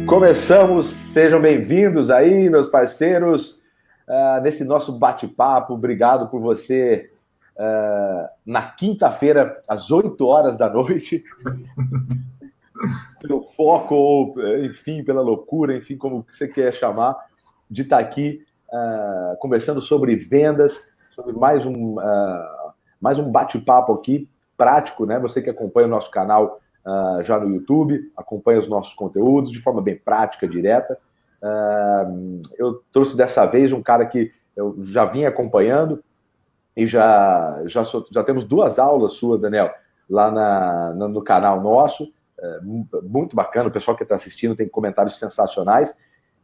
Começamos, sejam bem-vindos aí, meus parceiros, nesse nosso bate-papo. Obrigado por você na quinta-feira, às 8 horas da noite, pelo foco, ou enfim, pela loucura, enfim, como você quer chamar, de estar aqui conversando sobre vendas, sobre mais um bate-papo aqui, prático, né? Você que acompanha o nosso canal já no YouTube, acompanha os nossos conteúdos de forma bem prática, direta. Eu trouxe dessa vez um cara que eu já vinha acompanhando e já temos 2 aulas suas, Daniel, lá no canal nosso. Muito bacana, o pessoal que está assistindo tem comentários sensacionais.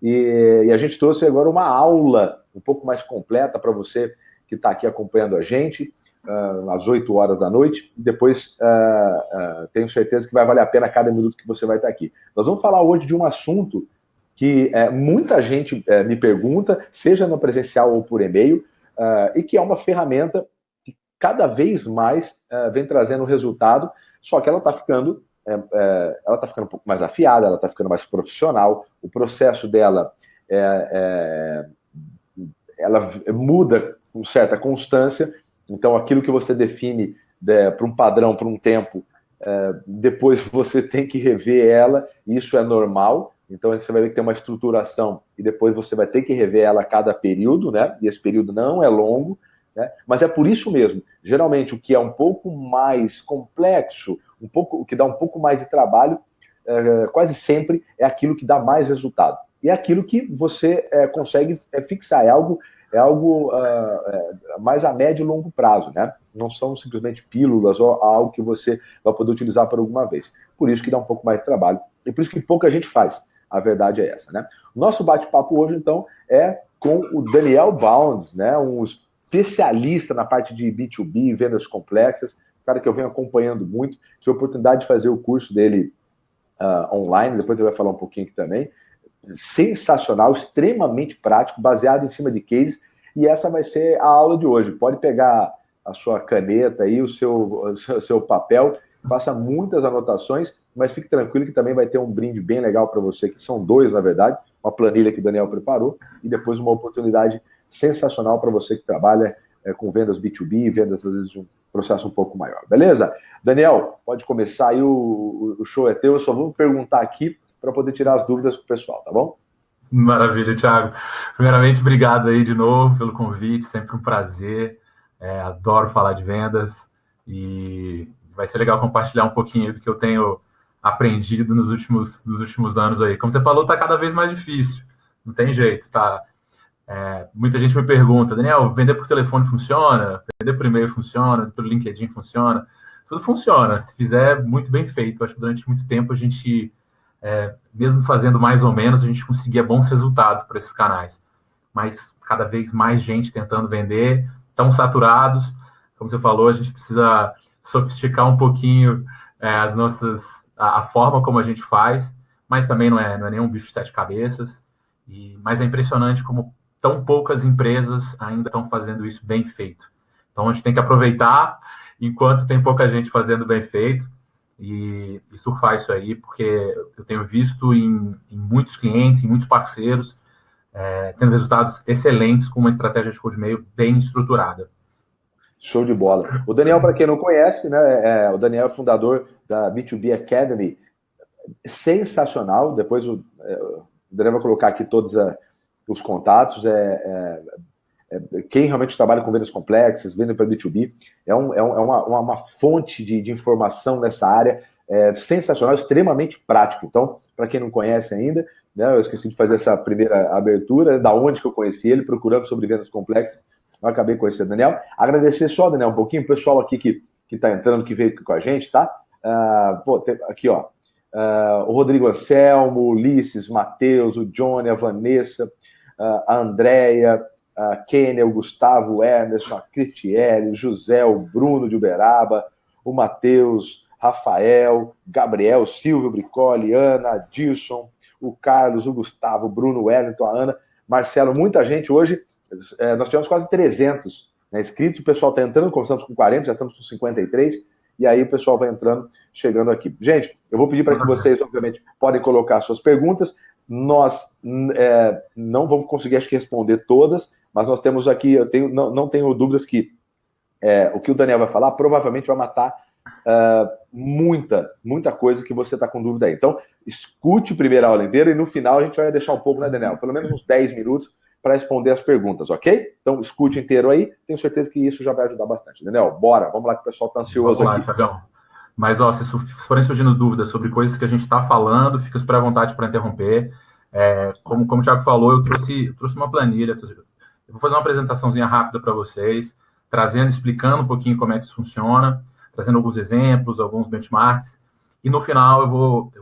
E a gente trouxe agora uma aula um pouco mais completa para você que está aqui acompanhando a gente, às 8 horas da noite, e depois tenho certeza que vai valer a pena cada minuto que você vai estar aqui. Nós vamos falar hoje de um assunto que muita gente me pergunta, seja no presencial ou por e-mail, e que é uma ferramenta que cada vez mais vem trazendo resultado, só que ela está ficando um pouco mais afiada, ela está ficando mais profissional, o processo dela ela muda com certa constância. Então, aquilo que você define para um padrão, por um tempo, depois você tem que rever ela, e isso é normal. Então, você vai ver que tem uma estruturação, e depois você vai ter que rever ela a cada período, né? E esse período não é longo, né? Mas é por isso mesmo. Geralmente, o que é um pouco mais complexo, o que dá um pouco mais de trabalho, quase sempre é aquilo que dá mais resultado. E é aquilo que você consegue fixar, é algo mais a médio e longo prazo, né? Não são simplesmente pílulas ou algo que você vai poder utilizar por alguma vez. Por isso que dá um pouco mais de trabalho e por isso que pouca gente faz. A verdade é essa, né? Nosso bate-papo hoje, então, é com o Daniel Bounds, né? Um especialista na parte de B2B, vendas complexas, cara que eu venho acompanhando muito. Tive a oportunidade de fazer o curso dele online, depois ele vai falar um pouquinho aqui também. Sensacional, extremamente prático, baseado em cima de case, e essa vai ser a aula de hoje. Pode pegar a sua caneta aí, o seu papel, faça muitas anotações, mas fique tranquilo que também vai ter um brinde bem legal para você, que são 2, na verdade, uma planilha que o Daniel preparou, e depois uma oportunidade sensacional para você que trabalha com vendas B2B, vendas, às vezes, de um processo um pouco maior. Beleza? Daniel, pode começar aí, o show é teu. Eu só vou perguntar aqui para poder tirar as dúvidas com o pessoal, tá bom? Maravilha, Thiago. Primeiramente, obrigado aí de novo pelo convite, sempre um prazer. Adoro falar de vendas e vai ser legal compartilhar um pouquinho do que eu tenho aprendido nos últimos anos aí. Como você falou, está cada vez mais difícil, não tem jeito, tá? Muita gente me pergunta, Daniel, vender por telefone funciona? Vender por e-mail funciona? Pelo LinkedIn funciona? Tudo funciona, se fizer muito bem feito. Acho que durante muito tempo a gente... mesmo fazendo mais ou menos, a gente conseguia bons resultados para esses canais. Mas cada vez mais gente tentando vender, estão saturados. Como você falou, a gente precisa sofisticar um pouquinho a forma como a gente faz, mas também não é nenhum bicho de 7 cabeças. Mas é impressionante como tão poucas empresas ainda estão fazendo isso bem feito. Então a gente tem que aproveitar enquanto tem pouca gente fazendo bem feito e surfar isso aí, porque eu tenho visto em muitos clientes, em muitos parceiros, tendo resultados excelentes com uma estratégia de cold mail bem estruturada. Show de bola. O Daniel, para quem não conhece, né, o Daniel é fundador da B2B Academy, sensacional. Depois o Daniel vai colocar aqui todos os contatos. Quem realmente trabalha com vendas complexas, venda para B2B, é uma fonte de informação nessa área sensacional, extremamente prático. Então, para quem não conhece ainda, né, eu esqueci de fazer essa primeira abertura, da onde que eu conheci ele, procurando sobre vendas complexas, eu acabei conhecendo o Daniel. Agradecer só, Daniel, um pouquinho, o pessoal aqui que está entrando, que veio aqui com a gente, tá? Aqui, ó, o Rodrigo Anselmo, o Ulisses, o Matheus, o Johnny, a Vanessa, a Andréia, a Kênia, o Gustavo, o Emerson, a Cristiele, o José, o Bruno de Uberaba, o Matheus, Rafael, Gabriel, Silvio Bricoli, Ana, Dilson, o Carlos, o Gustavo, o Bruno, o Wellington, a Ana, Marcelo, muita gente hoje. Nós tivemos quase 300 inscritos, o pessoal está entrando, começamos com 40, já estamos com 53, e aí o pessoal vai entrando, chegando aqui. Gente, eu vou pedir para que vocês, obviamente, podem colocar suas perguntas. nós não vamos conseguir, acho que, responder todas, mas nós temos aqui, não tenho dúvidas que o que o Daniel vai falar provavelmente vai matar muita coisa que você está com dúvida aí. Então, escute a primeira aula inteira e no final a gente vai deixar um pouco, né, Daniel? Pelo menos uns 10 minutos para responder as perguntas, ok? Então, escute inteiro aí, tenho certeza que isso já vai ajudar bastante. Daniel, bora, vamos lá que o pessoal está ansioso vamos lá, aqui. Thiagão. Mas, ó, se forem surgindo dúvidas sobre coisas que a gente está falando, fica super à vontade para interromper. Como o Thiago falou, eu trouxe uma planilha. Eu vou fazer uma apresentaçãozinha rápida para vocês, explicando um pouquinho como é que isso funciona, trazendo alguns exemplos, alguns benchmarks. E no final eu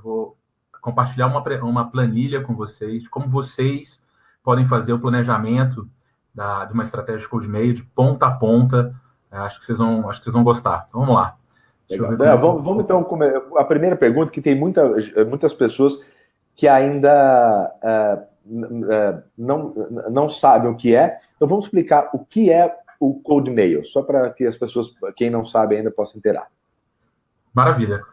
vou compartilhar uma planilha com vocês de como vocês podem fazer o planejamento de uma estratégia de cold e-mail de ponta a ponta. Acho que vocês vão gostar. Então, vamos lá. Vamos então, a primeira pergunta, que tem muitas pessoas que ainda não sabem o que é. Então, vamos explicar o que é o cold mail, só para que as pessoas, quem não sabe ainda, possam inteirar. Maravilha.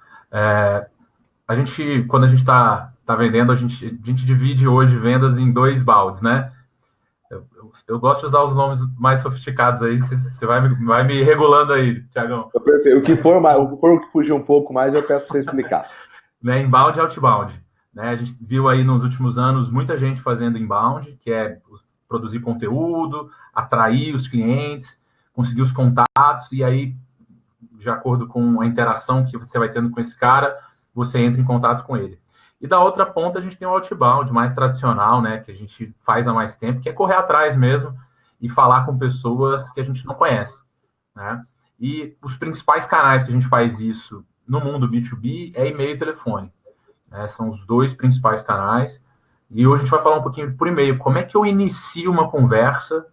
Quando a gente está vendendo, a gente divide hoje vendas em 2 baldes, né? Eu gosto de usar os nomes mais sofisticados aí, você vai me regulando aí, Thiagão. Perfeito. O que for o que fugir um pouco mais, eu peço para você explicar. Né, inbound e outbound. Né? A gente viu aí nos últimos anos muita gente fazendo inbound, que é produzir conteúdo, atrair os clientes, conseguir os contatos, e aí, de acordo com a interação que você vai tendo com esse cara, você entra em contato com ele. E da outra ponta, a gente tem o outbound, mais tradicional, né, que a gente faz há mais tempo, que é correr atrás mesmo e falar com pessoas que a gente não conhece. Né? E os principais canais que a gente faz isso no mundo B2B é e-mail e telefone. Né? São os 2 principais canais. E hoje a gente vai falar um pouquinho por e-mail. Como é que eu inicio uma conversa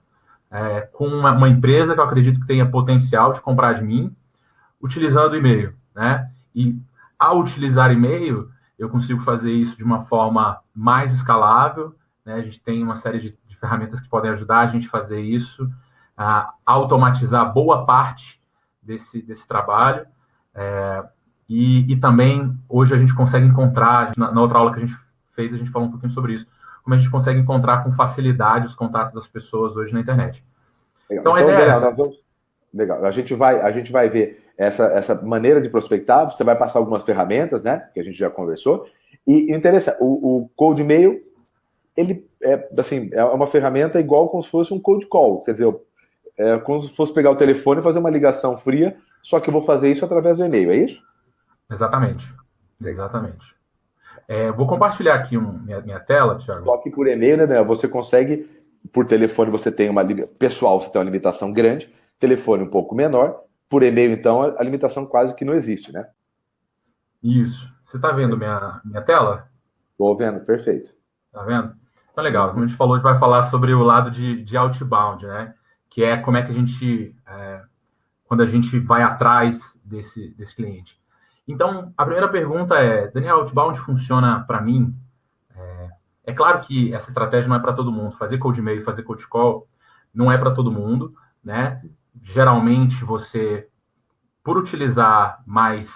com uma empresa que eu acredito que tenha potencial de comprar de mim, utilizando o e-mail. Né? E ao utilizar e-mail, eu consigo fazer isso de uma forma mais escalável. Né? A gente tem uma série de ferramentas que podem ajudar a gente a fazer isso, a automatizar boa parte desse trabalho. E também, hoje, a gente consegue encontrar, na outra aula que a gente fez, a gente falou um pouquinho sobre isso, como a gente consegue encontrar com facilidade os contatos das pessoas hoje na internet. Legal. Então, Daniel, legal. A gente vai ver essa maneira de prospectar, você vai passar algumas ferramentas, né, que a gente já conversou, e interessante, o cold mail, ele é uma ferramenta igual como se fosse um cold call, quer dizer, como se fosse pegar o telefone e fazer uma ligação fria, só que eu vou fazer isso através do e-mail, é isso? Exatamente. Vou compartilhar aqui minha tela, Thiago. Só que por e-mail, né, você consegue, por telefone você tem pessoal, você tem uma limitação grande, telefone um pouco menor, por e-mail, então, a limitação quase que não existe, né? Isso. Você está vendo minha tela? Estou vendo, perfeito. Está vendo? Então, legal. Como a gente falou, a gente vai falar sobre o lado de outbound, né? Que é como é que a gente... quando a gente vai atrás desse cliente. Então, a primeira pergunta é, Daniel, outbound funciona para mim? É claro que essa estratégia não é para todo mundo. Fazer cold mail, fazer cold call, não é para todo mundo, né? Geralmente, você, por utilizar mais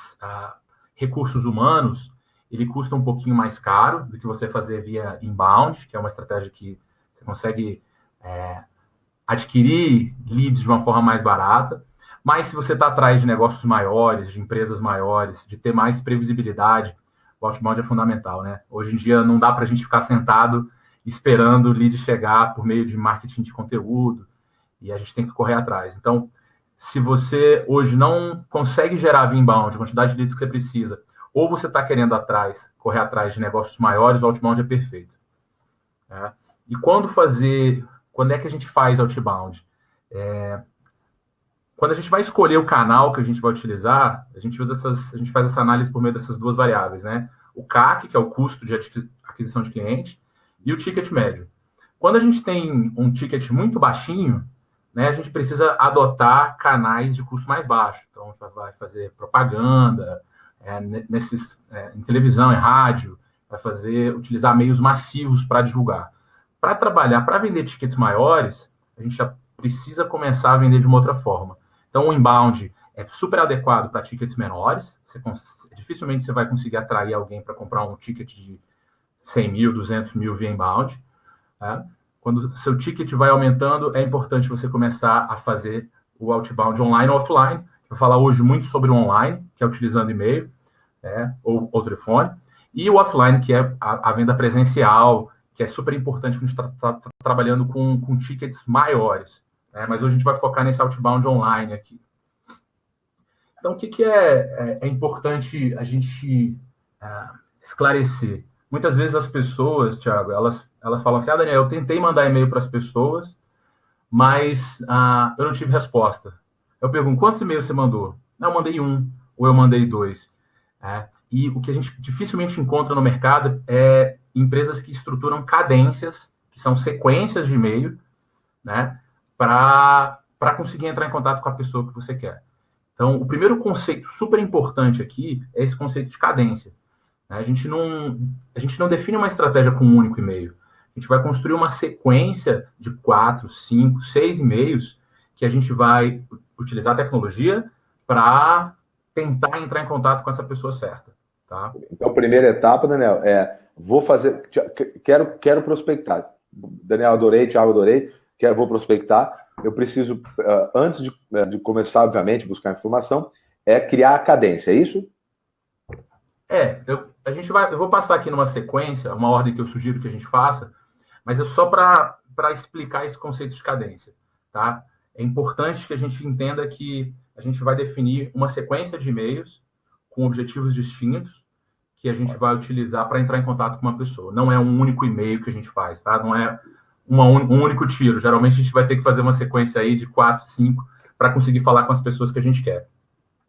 recursos humanos, ele custa um pouquinho mais caro do que você fazer via inbound, que é uma estratégia que você consegue adquirir leads de uma forma mais barata. Mas se você está atrás de negócios maiores, de empresas maiores, de ter mais previsibilidade, o outbound é fundamental, né? Hoje em dia não dá para a gente ficar sentado esperando o lead chegar por meio de marketing de conteúdo, e a gente tem que correr atrás. Então, se você hoje não consegue gerar via inbound, a quantidade de leads que você precisa, ou você está querendo correr atrás de negócios maiores, o outbound é perfeito. Né? E quando é que a gente faz outbound? Quando a gente vai escolher o canal que a gente vai utilizar, a gente faz essa análise por meio dessas 2 variáveis, né? O CAC, que é o custo de aquisição de cliente, e o ticket médio. Quando a gente tem um ticket muito baixinho, né, a gente precisa adotar canais de custo mais baixo. Então, a gente vai fazer propaganda em televisão, em rádio, utilizar meios massivos para divulgar. Para vender tickets maiores, a gente já precisa começar a vender de uma outra forma. Então, o inbound é super adequado para tickets menores. Dificilmente você vai conseguir atrair alguém para comprar um ticket de 100 mil, 200 mil via inbound. Né? Quando o seu ticket vai aumentando, é importante você começar a fazer o outbound online ou offline. Vou falar hoje muito sobre o online, que é utilizando e-mail, ou telefone, e o offline, que é a venda presencial, que é super importante quando a gente está trabalhando com tickets maiores. Né? Mas hoje a gente vai focar nesse outbound online aqui. Então, o que é importante a gente esclarecer? Muitas vezes as pessoas, Thiago, elas falam assim, Daniel, eu tentei mandar e-mail para as pessoas, mas eu não tive resposta. Eu pergunto, quantos e-mails você mandou? Não, eu mandei 1, ou eu mandei 2. E o que a gente dificilmente encontra no mercado é empresas que estruturam cadências, que são sequências de e-mail, né, para conseguir entrar em contato com a pessoa que você quer. Então, o primeiro conceito super importante aqui é esse conceito de cadência. A gente não define uma estratégia com um único e-mail. A gente vai construir uma sequência de 4, 5, 6 e-mails que a gente vai utilizar a tecnologia para tentar entrar em contato com essa pessoa certa. Tá? Então, a primeira etapa, Daniel, vou fazer, quero prospectar. Daniel, adorei, Thiago, adorei, vou prospectar. Eu preciso, antes de começar, obviamente, buscar informação, criar a cadência, é isso? Eu vou passar aqui numa sequência, uma ordem que eu sugiro que a gente faça, mas é só para explicar esse conceito de cadência, tá? É importante que a gente entenda que a gente vai definir uma sequência de e-mails com objetivos distintos que a gente vai utilizar para entrar em contato com uma pessoa. Não é um único e-mail que a gente faz, tá? Não é um único tiro. Geralmente a gente vai ter que fazer uma sequência aí de 4, 5 para conseguir falar com as pessoas que a gente quer.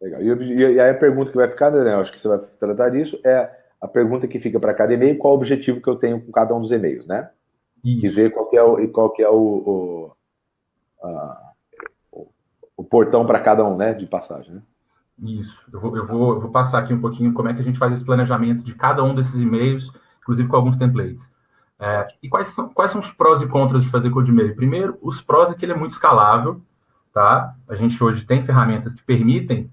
Legal. E aí a pergunta que vai ficar, Daniel, acho que você vai tratar disso, é a pergunta que fica para cada e-mail, qual o objetivo que eu tenho com cada um dos e-mails, né? Isso. E ver qual que é o portão para cada um, né, de passagem, né? Isso. Eu vou passar aqui um pouquinho como é que a gente faz esse planejamento de cada um desses e-mails, inclusive com alguns templates. E quais são os prós e contras de fazer cold e-mail? Primeiro, os prós é que ele é muito escalável, tá? A gente hoje tem ferramentas que permitem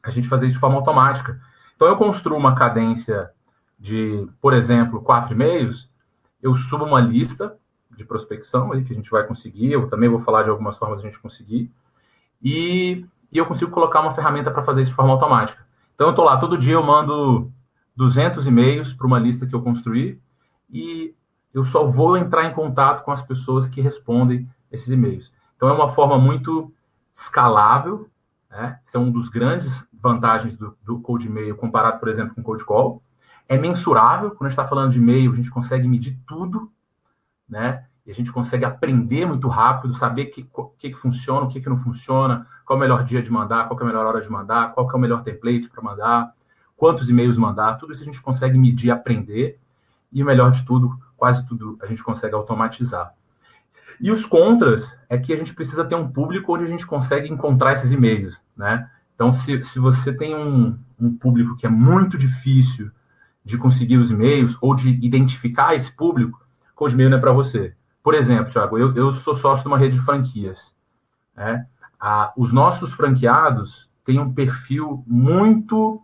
a gente fazer isso de forma automática. Então, eu construo uma cadência de, por exemplo, 4 e-mails, eu subo uma lista de prospecção aí que a gente vai conseguir, eu também vou falar de algumas formas de a gente conseguir, e eu consigo colocar uma ferramenta para fazer isso de forma automática. Então, eu estou lá, todo dia eu mando 200 e-mails para uma lista que eu construí, e eu só vou entrar em contato com as pessoas que respondem esses e-mails. Então, é uma forma muito escalável, né? São um dos grandes vantagens do cold e-mail comparado, por exemplo, com cold call. É mensurável, quando a gente está falando de e-mail, a gente consegue medir tudo, né? E a gente consegue aprender muito rápido, saber o que funciona, o que não funciona, qual é o melhor dia de mandar, qual é a melhor hora de mandar, qual é o melhor template para mandar, quantos e-mails mandar, tudo isso a gente consegue medir, aprender, e o melhor de tudo, quase tudo a gente consegue automatizar. E os contras é que a gente precisa ter um público onde a gente consegue encontrar esses e-mails, né? Então, se você tem um público que é muito difícil de conseguir os e-mails ou de identificar esse público, cold e-mail não é para você. Por exemplo, Thiago, eu sou sócio de uma rede de franquias, né? Os nossos franqueados têm um perfil muito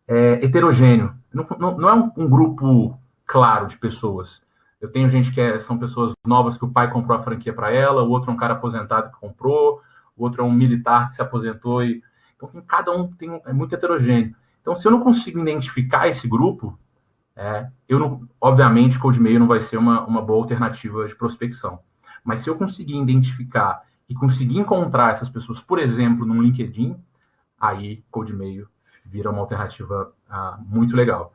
heterogêneo. Não é um grupo claro de pessoas. Eu tenho gente que são pessoas novas que o pai comprou a franquia para ela, o outro é um cara aposentado que comprou, o outro é um militar que se aposentou. Então, cada um é muito heterogêneo. Então, se eu não consigo identificar esse grupo, obviamente, cold e-mail não vai ser uma boa alternativa de prospecção. Mas se eu conseguir identificar e conseguir encontrar essas pessoas, por exemplo, no LinkedIn, aí cold e-mail vira uma alternativa muito legal.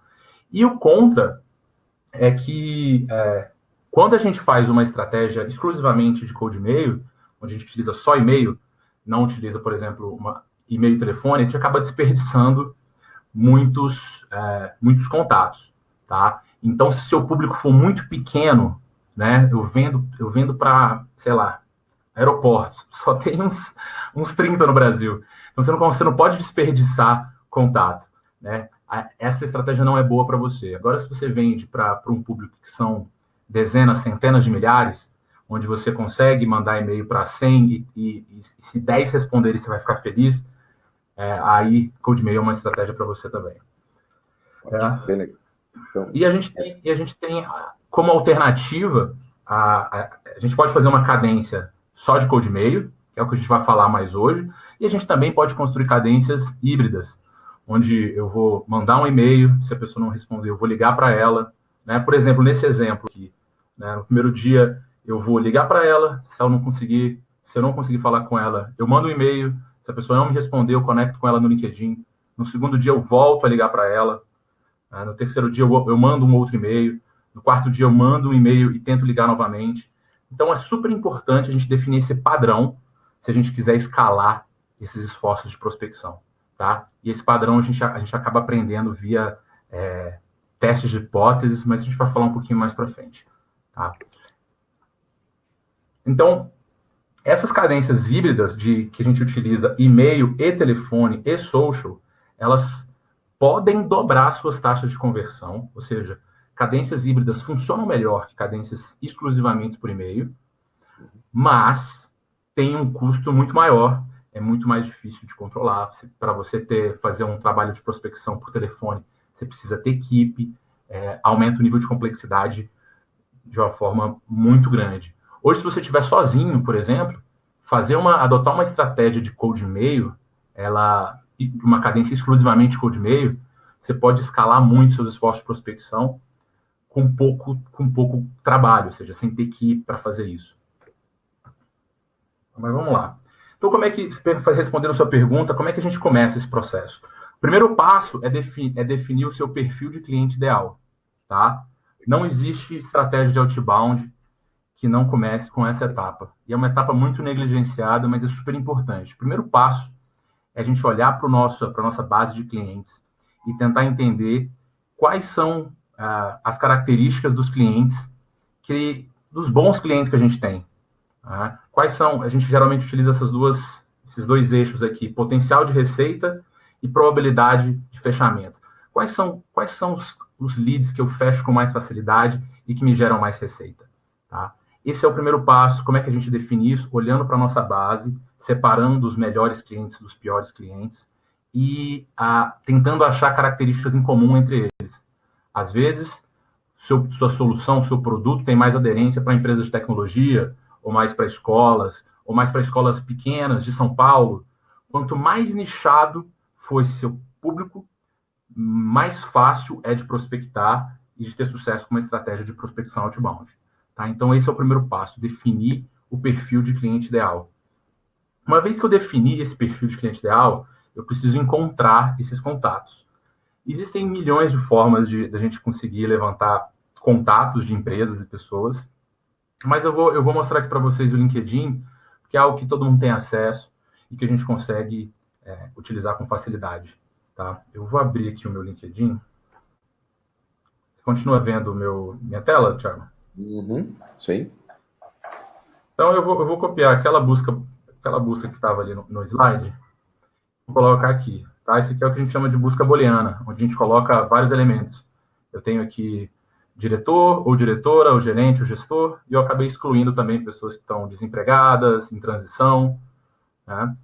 E o contra é que quando a gente faz uma estratégia exclusivamente de cold e-mail, onde a gente utiliza só e-mail, não utiliza, por exemplo, e-mail e telefone, a gente acaba desperdiçando muitos contatos, tá? Então, se seu público for muito pequeno, né, eu vendo para, sei lá, aeroportos, só tem uns 30 no Brasil. Então, você não pode desperdiçar contato, né? Essa estratégia não é boa para você. Agora, se você vende para um público que são dezenas, centenas de milhares, onde você consegue mandar e-mail para 100 e se 10 responderem, você vai ficar feliz, aí cold e-mail é uma estratégia para você também. Bem legal. Então, E a gente tem como alternativa, a gente pode fazer uma cadência só de code e-mail, que é o que a gente vai falar mais hoje, e a gente também pode construir cadências híbridas, onde eu vou mandar um e-mail, se a pessoa não responder, eu vou ligar para ela, né? Por exemplo, nesse exemplo aqui, né? No primeiro dia eu vou ligar para ela, se eu não conseguir falar com ela, eu mando um e-mail, se a pessoa não me responder, eu conecto com ela no LinkedIn. No segundo dia eu volto a ligar para ela. No terceiro dia eu mando um outro e-mail. No quarto dia eu mando um e-mail e tento ligar novamente. Então é super importante a gente definir esse padrão se a gente quiser escalar esses esforços de prospecção, tá? E esse padrão a gente acaba aprendendo via testes de hipóteses, mas a gente vai falar um pouquinho mais para frente, tá? Então, essas cadências híbridas que a gente utiliza e-mail e telefone e social, elas podem dobrar suas taxas de conversão, ou seja, cadências híbridas funcionam melhor que cadências exclusivamente por e-mail, mas tem um custo muito maior, é muito mais difícil de controlar. Para você fazer um trabalho de prospecção por telefone, você precisa ter equipe, aumenta o nível de complexidade de uma forma muito grande. Hoje, se você estiver sozinho, por exemplo, adotar uma estratégia de cold e-mail, uma cadência exclusivamente cold e-mail, você pode escalar muito seus esforços de prospecção com pouco trabalho, ou seja, sem ter equipe para fazer isso. Mas vamos lá. Então, respondendo a sua pergunta, como é que a gente começa esse processo? O primeiro passo é definir o seu perfil de cliente ideal, tá? Não existe estratégia de outbound que não comece com essa etapa. E é uma etapa muito negligenciada, mas é super importante. O primeiro passo é a gente olhar para a nossa base de clientes e tentar entender quais são as características dos clientes, dos bons clientes que a gente tem. Quais são? A gente geralmente utiliza esses dois eixos aqui, potencial de receita e probabilidade de fechamento. Quais são os leads que eu fecho com mais facilidade e que me geram mais receita? Tá? Esse é o primeiro passo. Como é que a gente define isso? Olhando para a nossa base, separando os melhores clientes dos piores clientes e tentando achar características em comum entre eles. Às vezes, sua solução, seu produto tem mais aderência para empresas de tecnologia, ou mais para escolas, ou mais para escolas pequenas de São Paulo. Quanto mais nichado for esse seu público, mais fácil é de prospectar e de ter sucesso com uma estratégia de prospecção outbound. Tá? Então, esse é o primeiro passo, definir o perfil de cliente ideal. Uma vez que eu defini esse perfil de cliente ideal, eu preciso encontrar esses contatos. Existem milhões de formas da gente conseguir levantar contatos de empresas e pessoas, mas eu vou mostrar aqui para vocês o LinkedIn, que é algo que todo mundo tem acesso e que a gente consegue utilizar com facilidade. Tá? Eu vou abrir aqui o meu LinkedIn. Você continua vendo minha tela, Thiago? Sim. Então, eu vou copiar aquela busca que estava ali no slide, vou colocar aqui. Tá? Esse aqui é o que a gente chama de busca booleana, onde a gente coloca vários elementos. Eu tenho aqui diretor, ou diretora, ou gerente, ou gestor, e eu acabei excluindo também pessoas que estão desempregadas, em transição. Né?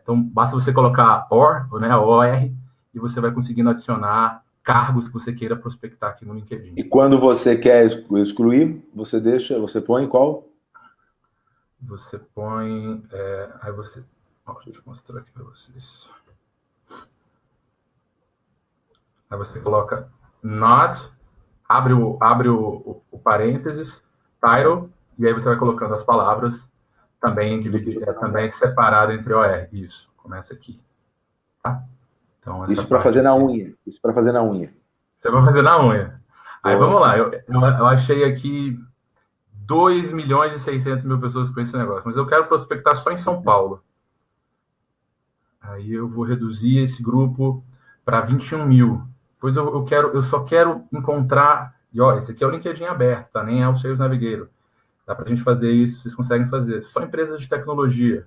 Então, basta você colocar OR, né, OR, e você vai conseguindo adicionar cargos que você queira prospectar aqui no LinkedIn. E quando você quer excluir, você põe qual? Você põe... deixa eu mostrar aqui para vocês. Aí você coloca not, abre o parênteses, title, e aí você vai colocando as palavras, também separado entre OR. Isso, começa aqui. Tá? Então, isso para fazer na unha. Isso para fazer na unha. Você vai fazer na unha. Aí vamos lá, eu achei aqui 2.600.000 pessoas com esse negócio, mas eu quero prospectar só em São Paulo. Aí eu vou reduzir esse grupo para 21 mil. Pois eu só quero encontrar... E ó, esse aqui é o LinkedIn aberto, tá? Nem é o Sales Navigator. Dá para a gente fazer isso, vocês conseguem fazer. Só empresas de tecnologia.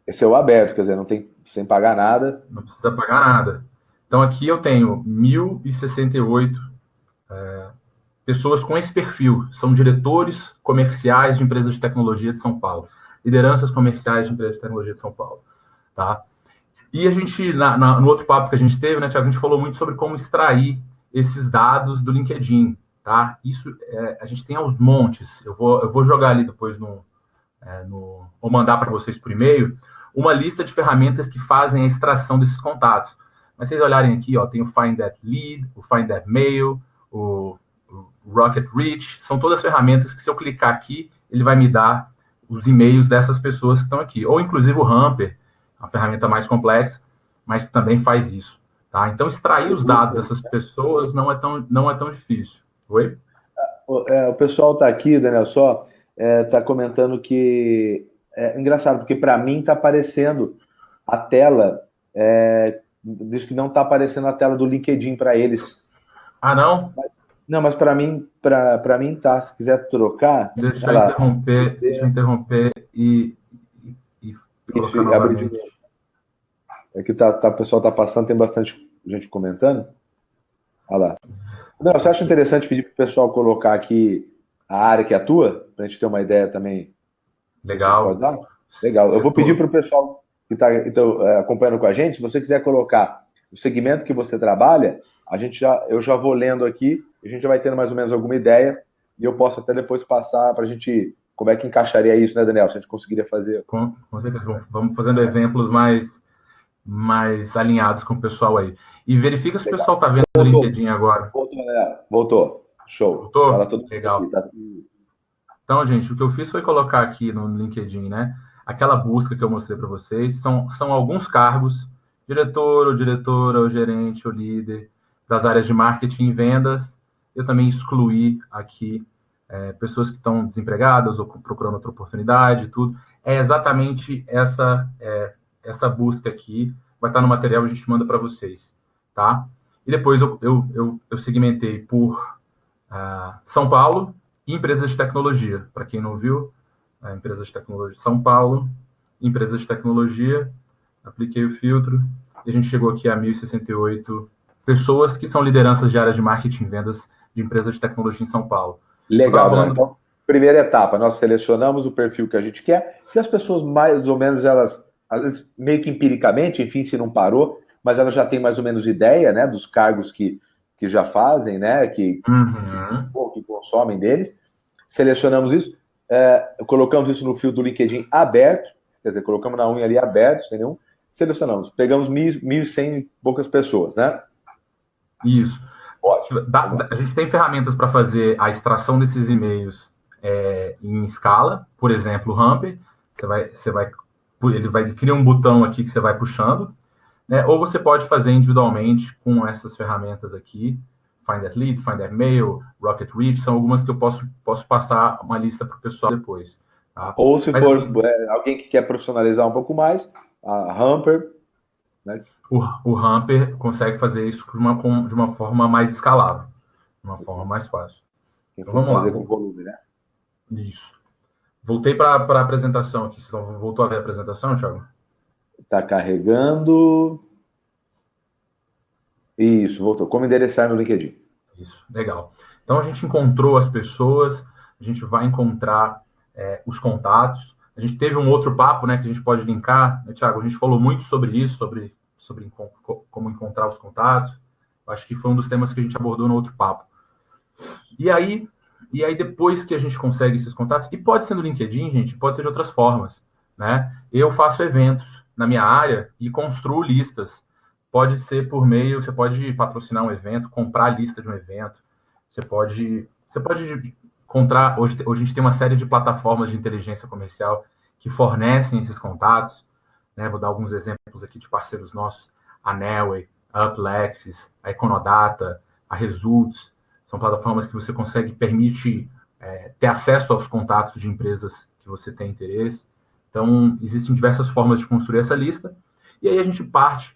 Esse é o aberto, quer dizer, não tem, sem pagar nada. Não precisa pagar nada. Então aqui eu tenho 1.068 pessoas com esse perfil. São diretores comerciais de empresas de tecnologia de São Paulo. Lideranças comerciais de empresas de tecnologia de São Paulo. Tá? E a gente, no outro papo que a gente teve, né, Thiago, a gente falou muito sobre como extrair esses dados do LinkedIn, tá? Isso a gente tem aos montes. Eu vou jogar ali depois vou mandar para vocês por e-mail uma lista de ferramentas que fazem a extração desses contatos. Mas vocês olharem aqui, ó, tem o Find That Lead, o Find That Mail, o Rocket Reach, são todas ferramentas que, se eu clicar aqui, ele vai me dar os e-mails dessas pessoas que estão aqui. Ou, inclusive, o Hamper, uma ferramenta mais complexa, mas que também faz isso. Tá? Então, extrair os dados dessas pessoas não é tão difícil. Oi? O pessoal está aqui, Daniel, está comentando que é engraçado, porque para mim está aparecendo a tela, diz que não está aparecendo a tela do LinkedIn para eles. Ah, não? Não, mas para mim tá. Se quiser trocar... Deixa eu interromper e colocar novamente. É que o pessoal está passando, tem bastante gente comentando. Olha lá. Não, você acha interessante pedir para o pessoal colocar aqui a área que atua, para a gente ter uma ideia também? Legal. Legal. Eu vou pedir para o pessoal que está acompanhando com a gente, se você quiser colocar o segmento que você trabalha, eu já vou lendo aqui, a gente já vai tendo mais ou menos alguma ideia, e eu posso até depois passar para a gente, como é que encaixaria isso, né, Daniel? Se a gente conseguiria fazer. Com certeza. Vamos fazendo exemplos mais alinhados com o pessoal aí. E verifica se o pessoal está vendo o LinkedIn agora. Voltou. Show. Voltou? Legal. Então, gente, o que eu fiz foi colocar aqui no LinkedIn, né? Aquela busca que eu mostrei para vocês, são alguns cargos, diretor, ou diretora, ou gerente, ou líder, das áreas de marketing e vendas. Eu também excluí aqui pessoas que estão desempregadas ou procurando outra oportunidade, tudo. É exatamente essa busca aqui, vai estar no material, a gente manda para vocês, tá? E depois eu segmentei por São Paulo e empresas de tecnologia. Para quem não viu, empresas de tecnologia São Paulo, empresas de tecnologia, apliquei o filtro e a gente chegou aqui a 1.068 pessoas que são lideranças de áreas de marketing e vendas de empresas de tecnologia em São Paulo. Legal, né? Então, primeira etapa, nós selecionamos o perfil que a gente quer, e as pessoas mais ou menos, elas, às vezes, meio que empiricamente, enfim, se não parou, mas elas já têm mais ou menos ideia, né, dos cargos que já fazem, né, que consomem deles. Selecionamos isso, colocamos isso no fio do LinkedIn aberto, quer dizer, colocamos na unha ali aberto, sem nenhum, selecionamos, pegamos 1.100 poucas pessoas, né? Isso. A gente tem ferramentas para fazer a extração desses e-mails em escala, por exemplo, o Hamper, ele cria um botão aqui que você vai puxando, né? Ou você pode fazer individualmente com essas ferramentas aqui, Find That Lead, Find That Mail, Rocket Reach, são algumas que eu posso passar uma lista para o pessoal depois. Tá? Ou se for alguém que quer profissionalizar um pouco mais, a Hamper, né? O Hamper consegue fazer isso de uma forma mais escalável, de uma forma mais fácil. Então, vamos fazer com volume, né? Isso. Voltei para a apresentação aqui. Você voltou a ver a apresentação, Thiago? Está carregando. Isso, voltou. Como endereçar no LinkedIn. Isso, legal. Então, a gente encontrou as pessoas, a gente vai encontrar os contatos. A gente teve um outro papo, né, que a gente pode linkar, né, Thiago? A gente falou muito sobre isso, sobre como encontrar os contatos. Acho que foi um dos temas que a gente abordou no outro papo. E aí, depois que a gente consegue esses contatos, e pode ser no LinkedIn, gente, pode ser de outras formas, né? Eu faço eventos na minha área e construo listas. Pode ser por meio, você pode patrocinar um evento, comprar a lista de um evento, você pode encontrar, hoje a gente tem uma série de plataformas de inteligência comercial que fornecem esses contatos, né? Vou dar alguns exemplos aqui de parceiros nossos, a Nelway, a Uplexis, a Econodata, a Results, são plataformas que você permite ter acesso aos contatos de empresas que você tem interesse. Então, existem diversas formas de construir essa lista, e aí a gente parte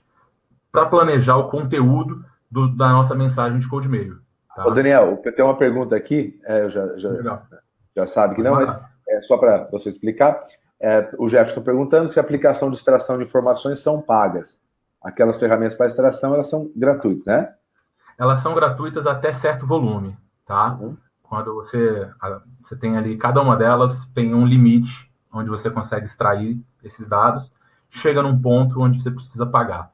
para planejar o conteúdo da nossa mensagem de cold mail. Tá? Ô, Daniel, tem uma pergunta aqui, já sabe que não, mas só para você explicar. O Jefferson perguntando se a aplicação de extração de informações são pagas. Aquelas ferramentas para extração, elas são gratuitas, né? Elas são gratuitas até certo volume, tá? Uhum. Quando você tem ali, cada uma delas tem um limite onde você consegue extrair esses dados, chega num ponto onde você precisa pagar.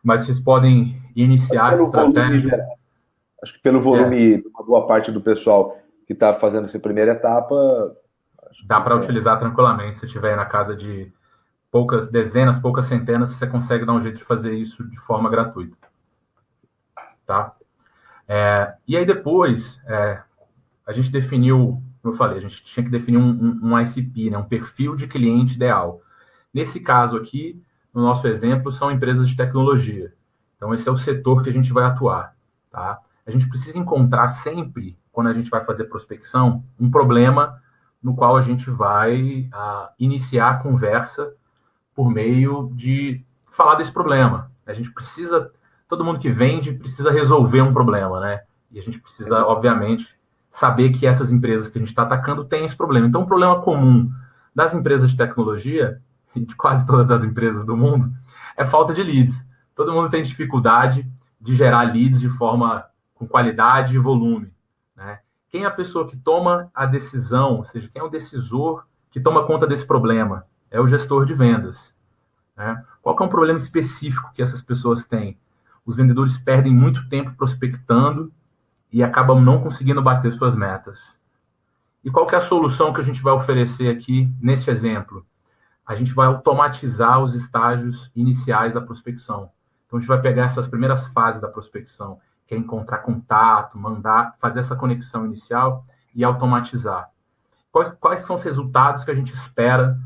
Mas vocês podem iniciar essa estratégia. Acho que pelo volume, uma boa parte do pessoal que está fazendo essa primeira etapa... Dá para utilizar tranquilamente. Se estiver na casa de poucas dezenas, poucas centenas, você consegue dar um jeito de fazer isso de forma gratuita. Tá? E aí depois, a gente definiu, como eu falei, a gente tinha que definir um ICP, né, um perfil de cliente ideal. Nesse caso aqui, no nosso exemplo, são empresas de tecnologia. Então, esse é o setor que a gente vai atuar. Tá? A gente precisa encontrar sempre, quando a gente vai fazer prospecção, um problema no qual a gente vai iniciar a conversa por meio de falar desse problema. A gente precisa, todo mundo que vende precisa resolver um problema, né? E a gente precisa, obviamente, saber que essas empresas que a gente está atacando têm esse problema. Então, um problema comum das empresas de tecnologia, e de quase todas as empresas do mundo, é falta de leads. Todo mundo tem dificuldade de gerar leads de forma com qualidade e volume, né? Quem é a pessoa que toma a decisão, ou seja, quem é o decisor que toma conta desse problema? É o gestor de vendas, né? Qual que é um problema específico que essas pessoas têm? Os vendedores perdem muito tempo prospectando e acabam não conseguindo bater suas metas. E qual que é a solução que a gente vai oferecer aqui nesse exemplo? A gente vai automatizar os estágios iniciais da prospecção. Então, a gente vai pegar essas primeiras fases da prospecção, que é encontrar contato, mandar, fazer essa conexão inicial e automatizar. Quais são os resultados que a gente espera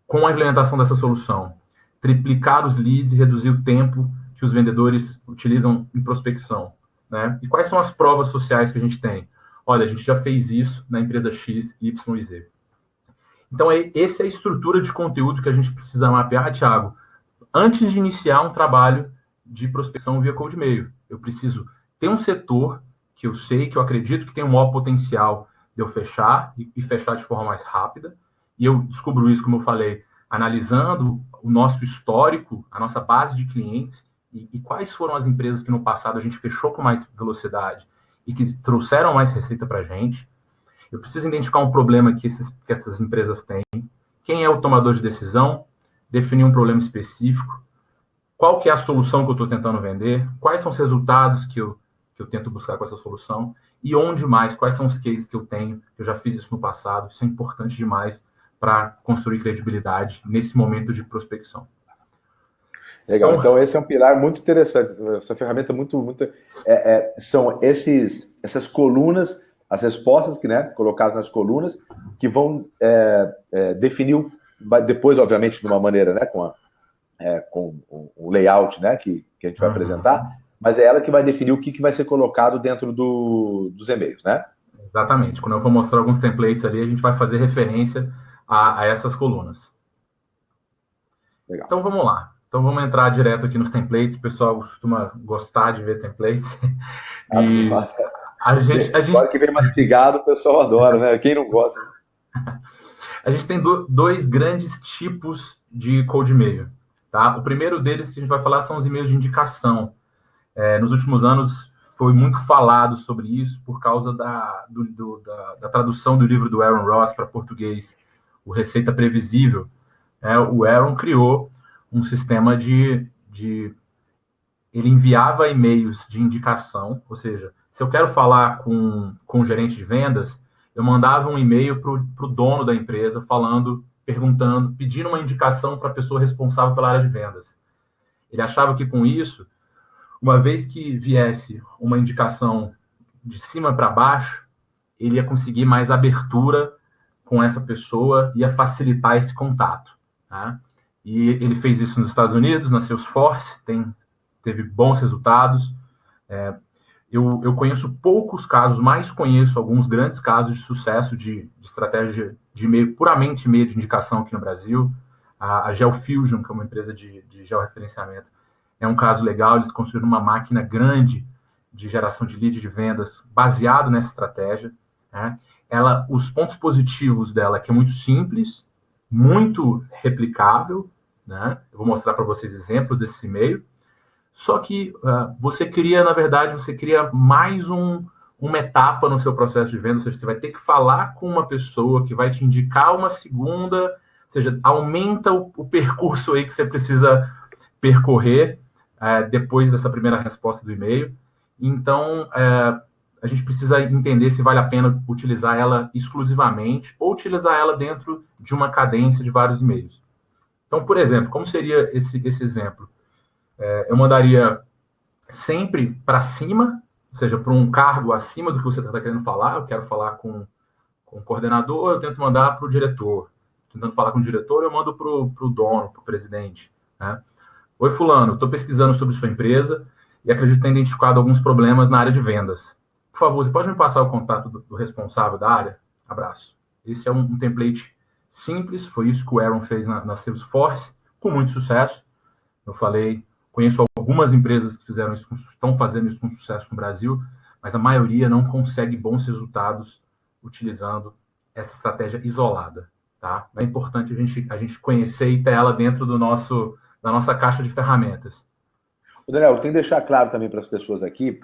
com a implementação dessa solução? Triplicar os leads e reduzir o tempo que os vendedores utilizam em prospecção, né? E quais são as provas sociais que a gente tem? Olha, a gente já fez isso na empresa X, Y e Z. Então, essa é a estrutura de conteúdo que a gente precisa mapear, Thiago, antes de iniciar um trabalho de prospecção via cold e-mail. Eu preciso ter um setor que eu sei, que eu acredito que tem um maior potencial de eu fechar e fechar de forma mais rápida. E eu descubro isso, como eu falei, analisando o nosso histórico, a nossa base de clientes e quais foram as empresas que no passado a gente fechou com mais velocidade e que trouxeram mais receita para a gente. Eu preciso identificar um problema que essas empresas têm. Quem é o tomador de decisão? Definir um problema específico. Qual que é a solução que eu estou tentando vender? Quais são os resultados que eu tento buscar com essa solução? E onde mais? Quais são os cases que eu tenho? Eu já fiz isso no passado. Isso é importante demais para construir credibilidade nesse momento de prospecção. Legal. Então, esse é um pilar muito interessante. Essa ferramenta são essas colunas, as respostas que, né, colocadas nas colunas, que vão definir, depois, obviamente, de uma maneira, né, com o layout, né, que a gente vai apresentar, mas é ela que vai definir o que vai ser colocado dentro dos e-mails, né? Exatamente. Quando eu vou mostrar alguns templates ali, a gente vai fazer referência a essas colunas. Legal. Então, vamos lá. Então, vamos entrar direto aqui nos templates. O pessoal costuma gostar de ver templates. E a gente... Agora que vem mastigado, o pessoal adora, né? Quem não gosta? A gente tem dois grandes tipos de cold e-mail, tá? O primeiro deles que a gente vai falar são os e-mails de indicação. Nos últimos anos, foi muito falado sobre isso por causa da tradução do livro do Aaron Ross para português, o Receita Previsível. O Aaron criou um sistema ele enviava e-mails de indicação, ou seja, se eu quero falar com o gerente de vendas, eu mandava um e-mail para o dono da empresa perguntando, pedindo uma indicação para a pessoa responsável pela área de vendas. Ele achava que com isso, uma vez que viesse uma indicação de cima para baixo, ele ia conseguir mais abertura com essa pessoa, ia facilitar esse contato, tá? E ele fez isso nos Estados Unidos, na Salesforce, teve bons resultados. Eu conheço poucos casos, mas conheço alguns grandes casos de sucesso de estratégia de e-mail, puramente e-mail de indicação aqui no Brasil. A GeoFusion, que é uma empresa de georreferenciamento, é um caso legal. Eles construíram uma máquina grande de geração de lead de vendas baseado nessa estratégia, né? Os pontos positivos dela é que é muito simples, muito replicável, né? Eu vou mostrar para vocês exemplos desse e-mail. Só que você cria mais uma etapa no seu processo de venda, ou seja, você vai ter que falar com uma pessoa que vai te indicar uma segunda, ou seja, aumenta o percurso aí que você precisa percorrer depois dessa primeira resposta do e-mail. Então, a gente precisa entender se vale a pena utilizar ela exclusivamente ou utilizar ela dentro de uma cadência de vários e-mails. Então, por exemplo, como seria esse exemplo? Eu mandaria sempre para cima, ou seja, para um cargo acima do que você está querendo falar. Eu quero falar com o coordenador, eu tento mandar para o diretor. Tentando falar com o diretor, eu mando para o dono, para o presidente. Né? Oi, fulano, estou pesquisando sobre sua empresa e acredito ter identificado alguns problemas na área de vendas. Por favor, você pode me passar o contato do responsável da área? Abraço. Esse é um template simples, foi isso que o Aaron fez na Salesforce, com muito sucesso. Eu falei, conheço algumas empresas que fizeram isso, estão fazendo isso com sucesso no Brasil, mas a maioria não consegue bons resultados utilizando essa estratégia isolada. Tá? É importante a gente conhecer e ter ela dentro da nossa caixa de ferramentas. Daniel, tem que deixar claro também para as pessoas aqui,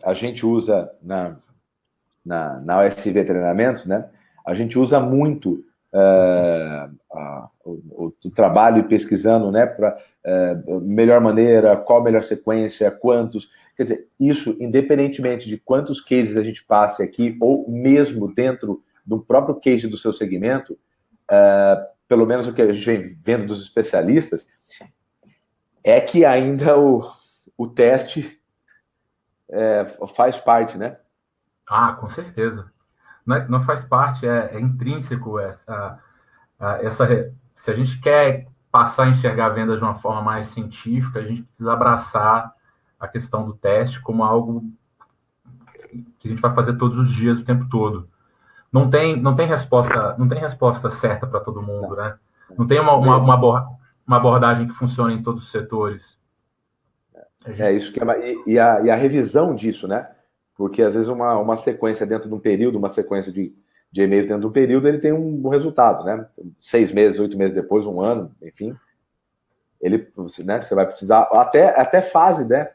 a gente usa na OSV Treinamentos, né? A gente usa muito o trabalho pesquisando, né? Para melhor maneira, qual a melhor sequência, quantos. Quer dizer, isso independentemente de quantos cases a gente passe aqui, ou mesmo dentro do próprio case do seu segmento, pelo menos o que a gente vem vendo dos especialistas, é que ainda o teste faz parte, né? Com certeza. Não faz parte, é intrínseco se a gente quer passar a enxergar vendas de uma forma mais científica, a gente precisa abraçar a questão do teste como algo que a gente vai fazer todos os dias, o tempo todo. Não tem resposta certa para todo mundo, né? Não tem uma abordagem que funcione em todos os setores. Isso que e a revisão disso, né? Porque às vezes uma sequência dentro de um período, uma sequência de e-mails dentro de um período, ele tem um bom resultado, né? 6 meses, 8 meses depois, 1 ano, enfim. Você vai precisar, até fase, né?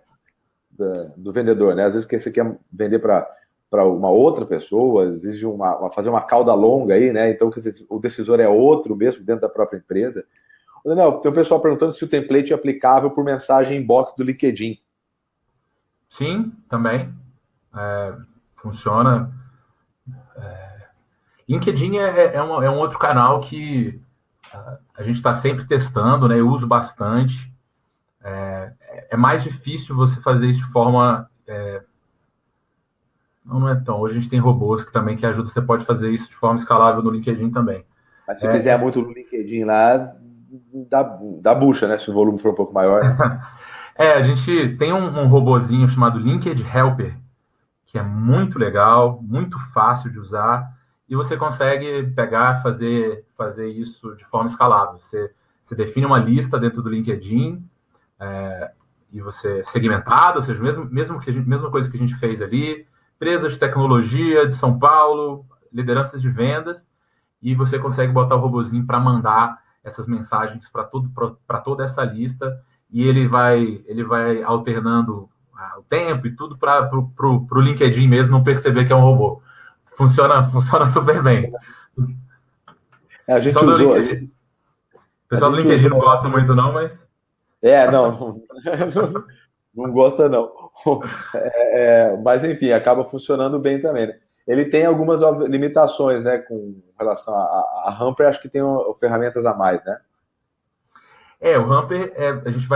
Do vendedor, né? Às vezes que você quer vender para uma outra pessoa, exige fazer uma cauda longa aí, né? Então, o decisor é outro mesmo dentro da própria empresa. Daniel, tem um pessoal perguntando se o template é aplicável por mensagem inbox do LinkedIn. Sim, também. Funciona. LinkedIn é um outro canal que a gente está sempre testando, né? Eu uso bastante. É mais difícil você fazer isso de forma... Não é tão. Hoje a gente tem robôs que ajudam. Você pode fazer isso de forma escalável no LinkedIn também. Mas se fizer muito no LinkedIn lá, dá bucha, né? Se o volume for um pouco maior, né? A gente tem um robozinho chamado LinkedIn Helper, que é muito legal, muito fácil de usar, e você consegue pegar, fazer isso de forma escalável. Você define uma lista dentro do LinkedIn, e você segmentado, ou seja, mesma coisa que a gente fez ali, empresas de tecnologia de São Paulo, lideranças de vendas, e você consegue botar o robozinho para mandar essas mensagens para toda essa lista, e ele vai alternando o tempo e tudo para o LinkedIn mesmo não perceber que é um robô. Funciona super bem. A gente usou. O pessoal do LinkedIn não gosta muito, não, mas. Não gosta, não. Mas, enfim, acaba funcionando bem também, né? Ele tem algumas limitações, né? Com relação a Hamper, acho que tem ferramentas a mais, né? O Hamper, a gente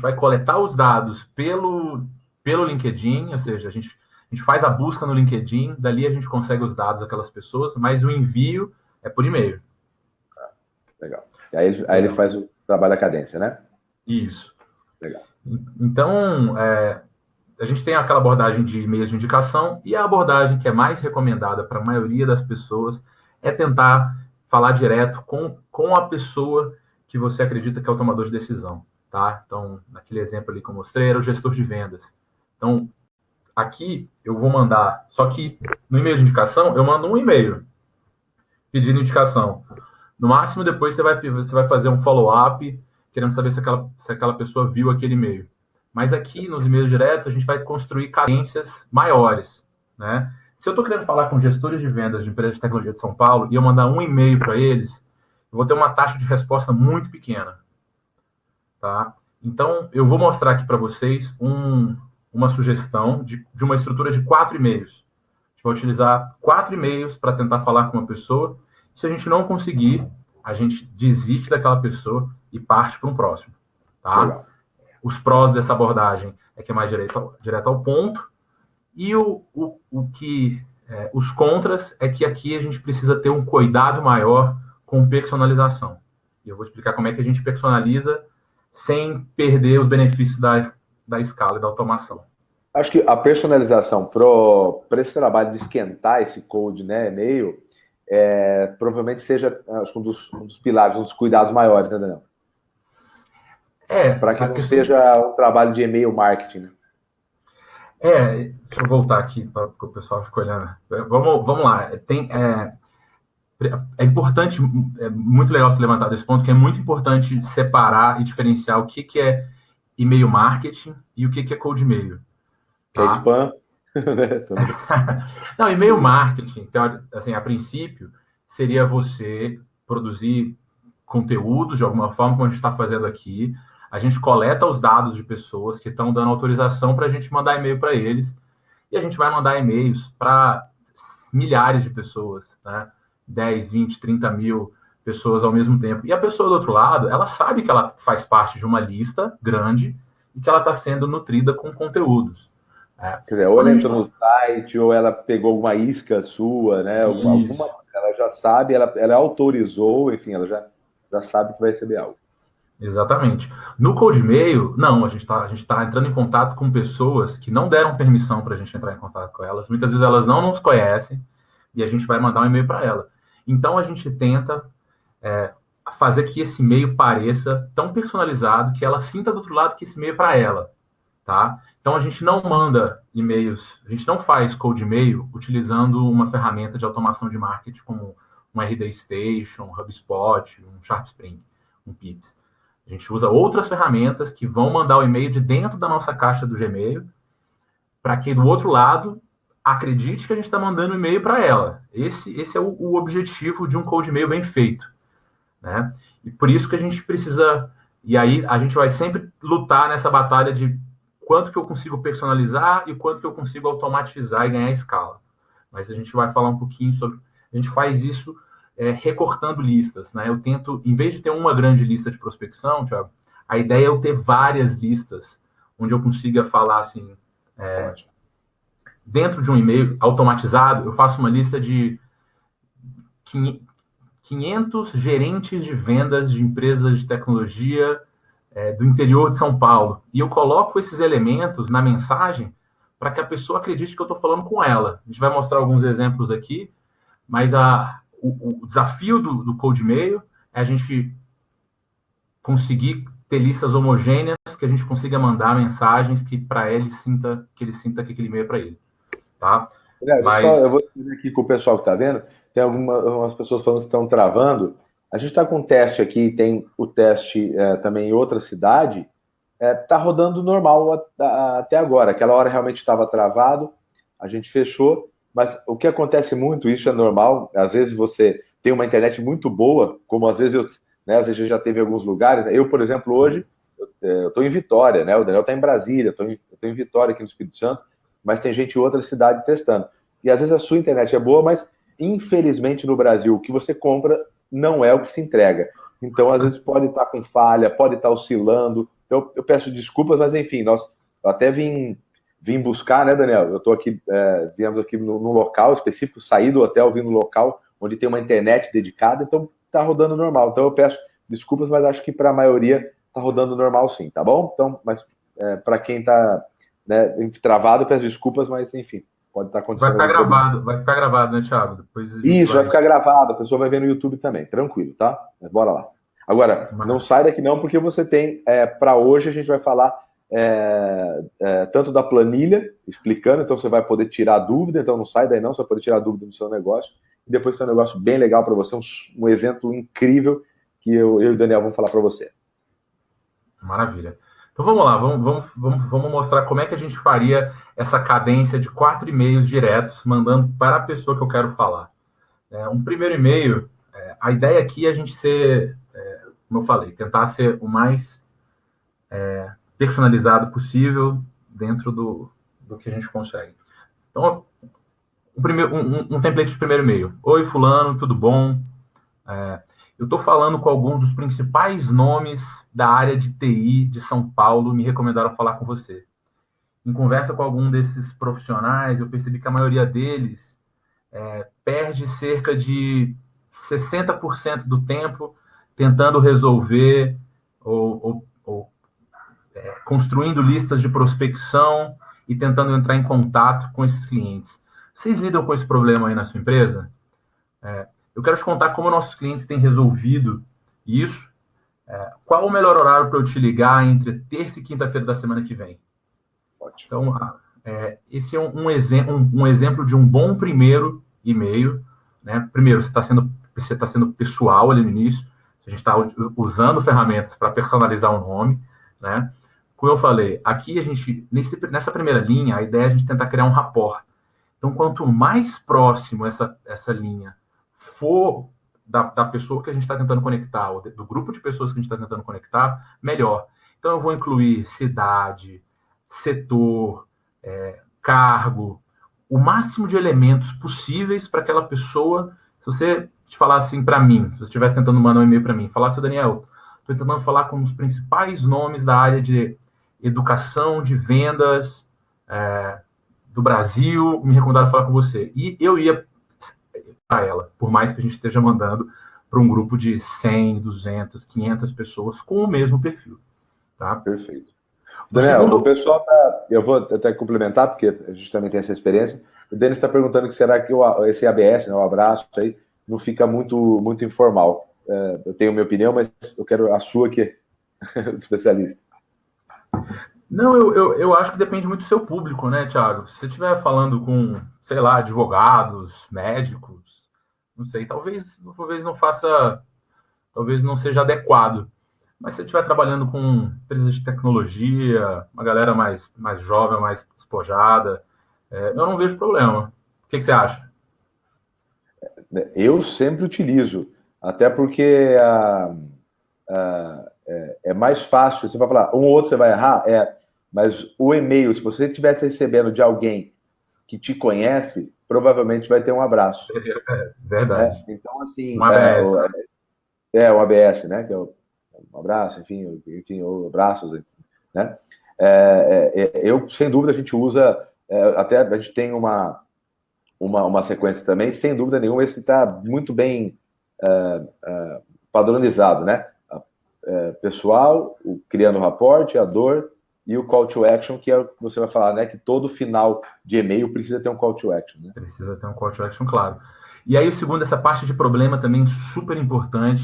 vai coletar os dados pelo LinkedIn, ou seja, a gente faz a busca no LinkedIn, dali a gente consegue os dados daquelas pessoas, mas o envio é por e-mail. Legal. E aí ele faz o trabalho da cadência, né? Isso. Legal. Então, a gente tem aquela abordagem de e-mails de indicação, e a abordagem que é mais recomendada para a maioria das pessoas é tentar falar direto com a pessoa que você acredita que é o tomador de decisão, tá? Então, naquele exemplo ali que eu mostrei, era o gestor de vendas. Então, aqui eu vou mandar, só que no e-mail de indicação, eu mando um e-mail pedindo indicação. No máximo, depois você vai fazer um follow-up, querendo saber se aquela pessoa viu aquele e-mail. Mas aqui, nos e-mails diretos, a gente vai construir cadências maiores, né? Se eu estou querendo falar com gestores de vendas de empresas de tecnologia de São Paulo e eu mandar um e-mail para eles, eu vou ter uma taxa de resposta muito pequena, tá? Então, eu vou mostrar aqui para vocês um uma sugestão de uma estrutura de 4 e-mails. A gente vai utilizar 4 e-mails para tentar falar com uma pessoa. Se a gente não conseguir, a gente desiste daquela pessoa e parte para um próximo. Tá? Legal. Os prós dessa abordagem é que é mais direto ao ponto, e os contras é que aqui a gente precisa ter um cuidado maior com personalização. E eu vou explicar como é que a gente personaliza sem perder os benefícios da escala e da automação. Acho que a personalização para esse trabalho de esquentar esse code, né, e-mail, provavelmente seja um dos pilares, um dos cuidados maiores, né, Daniel? Para que não seja um trabalho de e-mail marketing, né? Deixa eu voltar aqui, porque o pessoal fica olhando. Vamos lá. É importante, é muito legal você levantar desse ponto, que é muito importante separar e diferenciar o que é e-mail marketing e o que é cold e-mail. Que é spam. Não, e-mail marketing, assim, a princípio, seria você produzir conteúdos de alguma forma, como a gente está fazendo aqui. A gente coleta os dados de pessoas que estão dando autorização para a gente mandar e-mail para eles. E a gente vai mandar e-mails para milhares de pessoas, né? 10, 20, 30 mil pessoas ao mesmo tempo. E a pessoa do outro lado, ela sabe que ela faz parte de uma lista grande e que ela está sendo nutrida com conteúdos. Quer dizer, ou ela entrou no site, ou ela pegou alguma isca sua, né? Ela já sabe, ela autorizou, enfim, ela já sabe que vai receber algo. Exatamente. No Cold Mail, não, a gente tá entrando em contato com pessoas que não deram permissão para a gente entrar em contato com elas. Muitas vezes elas não nos conhecem e a gente vai mandar um e-mail para ela. Então a gente tenta fazer que esse e-mail pareça tão personalizado que ela sinta do outro lado que esse e-mail é para ela, tá? Então a gente não manda e-mails, a gente não faz cold e-mail utilizando uma ferramenta de automação de marketing como um RD Station, um HubSpot, um SharpSpring, um Pips. A gente usa outras ferramentas que vão mandar o e-mail de dentro da nossa caixa do Gmail para que do outro lado acredite que a gente está mandando um e-mail para ela. Esse é o objetivo de um cold e-mail bem feito, né? E por isso que a gente precisa... E aí a gente vai sempre lutar nessa batalha de quanto que eu consigo personalizar e quanto que eu consigo automatizar e ganhar escala. Mas a gente vai falar um pouquinho sobre... A gente faz isso recortando listas, né? Eu tento, em vez de ter uma grande lista de prospecção, Thiago, a ideia é eu ter várias listas onde eu consiga falar assim... dentro de um e-mail automatizado, eu faço uma lista de 500 gerentes de vendas de empresas de tecnologia do interior de São Paulo. E eu coloco esses elementos na mensagem para que a pessoa acredite que eu estou falando com ela. A gente vai mostrar alguns exemplos aqui, mas o desafio do Cold Mail é a gente conseguir ter listas homogêneas, que a gente consiga mandar mensagens que para ele sinta que aquele e-mail é para ele. Tá? Eu vou escrever aqui com o pessoal que está vendo. Tem algumas pessoas falando que estão travando. A gente está com um teste aqui, tem o teste também em outra cidade. Está rodando normal até agora. Aquela hora realmente estava travado, a gente fechou. Mas o que acontece muito, isso é normal. Às vezes você tem uma internet muito boa, como às vezes às vezes já teve em alguns lugares. Eu, por exemplo, hoje, eu estou em Vitória, né? O Daniel está em Brasília, eu estou em Vitória, aqui no Espírito Santo, mas tem gente em outra cidade testando. E às vezes a sua internet é boa, mas infelizmente no Brasil o que você compra não é o que se entrega. Então às vezes pode estar com falha, pode estar oscilando. Então eu peço desculpas, mas enfim, eu até vim buscar, né, Daniel? Eu estou aqui, viemos aqui no local específico, saí do hotel, vim no local onde tem uma internet dedicada, então está rodando normal. Então eu peço desculpas, mas acho que para a maioria está rodando normal sim, tá bom? Então, mas para quem está travado, eu peço desculpas, mas enfim, pode estar acontecendo. Vai ficar gravado, né, Thiago? Depois isso, vai ficar gravado, a pessoa vai ver no YouTube também, tranquilo, tá? Bora lá. Agora, não sai daqui não, porque você tem, para hoje a gente vai falar tanto da planilha, explicando, então você vai poder tirar dúvida, então não sai daí não, você vai poder tirar dúvida do seu negócio, e depois tem um negócio bem legal para você, um evento incrível, que eu e o Daniel vamos falar para você. Maravilha. Então vamos lá, vamos mostrar como é que a gente faria essa cadência de 4 e-mails diretos, mandando para a pessoa que eu quero falar. Um primeiro e-mail, a ideia aqui é a gente ser, como eu falei, tentar ser o mais personalizado possível, dentro do que a gente consegue. Então, um template de primeiro e-mail. Oi, fulano, tudo bom? Eu estou falando com alguns dos principais nomes da área de TI de São Paulo, me recomendaram falar com você. Em conversa com algum desses profissionais, eu percebi que a maioria deles perde cerca de 60% do tempo tentando resolver ou construindo listas de prospecção e tentando entrar em contato com esses clientes. Vocês lidam com esse problema aí na sua empresa? Eu quero te contar como nossos clientes têm resolvido isso. Qual o melhor horário para eu te ligar entre terça e quinta-feira da semana que vem? Ótimo. Então, esse é um exemplo de um bom primeiro e-mail. Né? Primeiro, você está sendo pessoal ali no início. A gente está usando ferramentas para personalizar o nome. Né? Como eu falei, aqui a gente, nessa primeira linha, a ideia é a gente tentar criar um rapport. Então, quanto mais próximo essa linha for da pessoa que a gente está tentando conectar, ou do grupo de pessoas que a gente está tentando conectar, melhor. Então, eu vou incluir cidade, setor, cargo, o máximo de elementos possíveis para aquela pessoa. Se você te falasse assim para mim, se você estivesse tentando mandar um e-mail para mim, falasse, Daniel, estou tentando falar com os principais nomes da área de educação, de vendas do Brasil, me recomendaram falar com você. E eu ia para ela, por mais que a gente esteja mandando para um grupo de 100, 200, 500 pessoas com o mesmo perfil. Tá? Perfeito. Daniel, o pessoal tá... Eu vou até complementar, porque a gente também tem essa experiência. O Denis está perguntando que será que esse ABS, né, o abraço, aí, não fica muito informal. Eu tenho minha opinião, mas eu quero a sua, que é o especialista. Não, eu acho que depende muito do seu público, né, Thiago? Se você estiver falando com, sei lá, advogados, médicos, não sei, talvez não faça, talvez não seja adequado. Mas se você estiver trabalhando com empresas de tecnologia, uma galera mais jovem, mais despojada, eu não vejo problema. O que você acha? Eu sempre utilizo, até porque é mais fácil. Você vai falar, um ou outro você vai errar, mas o e-mail, se você estivesse recebendo de alguém que te conhece, provavelmente vai ter um abraço. Verdade. Então, assim, Um ABS. O ABS, né? Que é um abraço, enfim, abraços, né? Eu, sem dúvida, a gente usa, até a gente tem uma sequência também, sem dúvida nenhuma, esse está muito bem padronizado, né? Pessoal, o criando o rapport, a dor e o call to action, que é o que você vai falar, né? Que todo final de e-mail precisa ter um call to action, né? Precisa ter um call to action, claro. E aí, o segundo, essa parte de problema também super importante.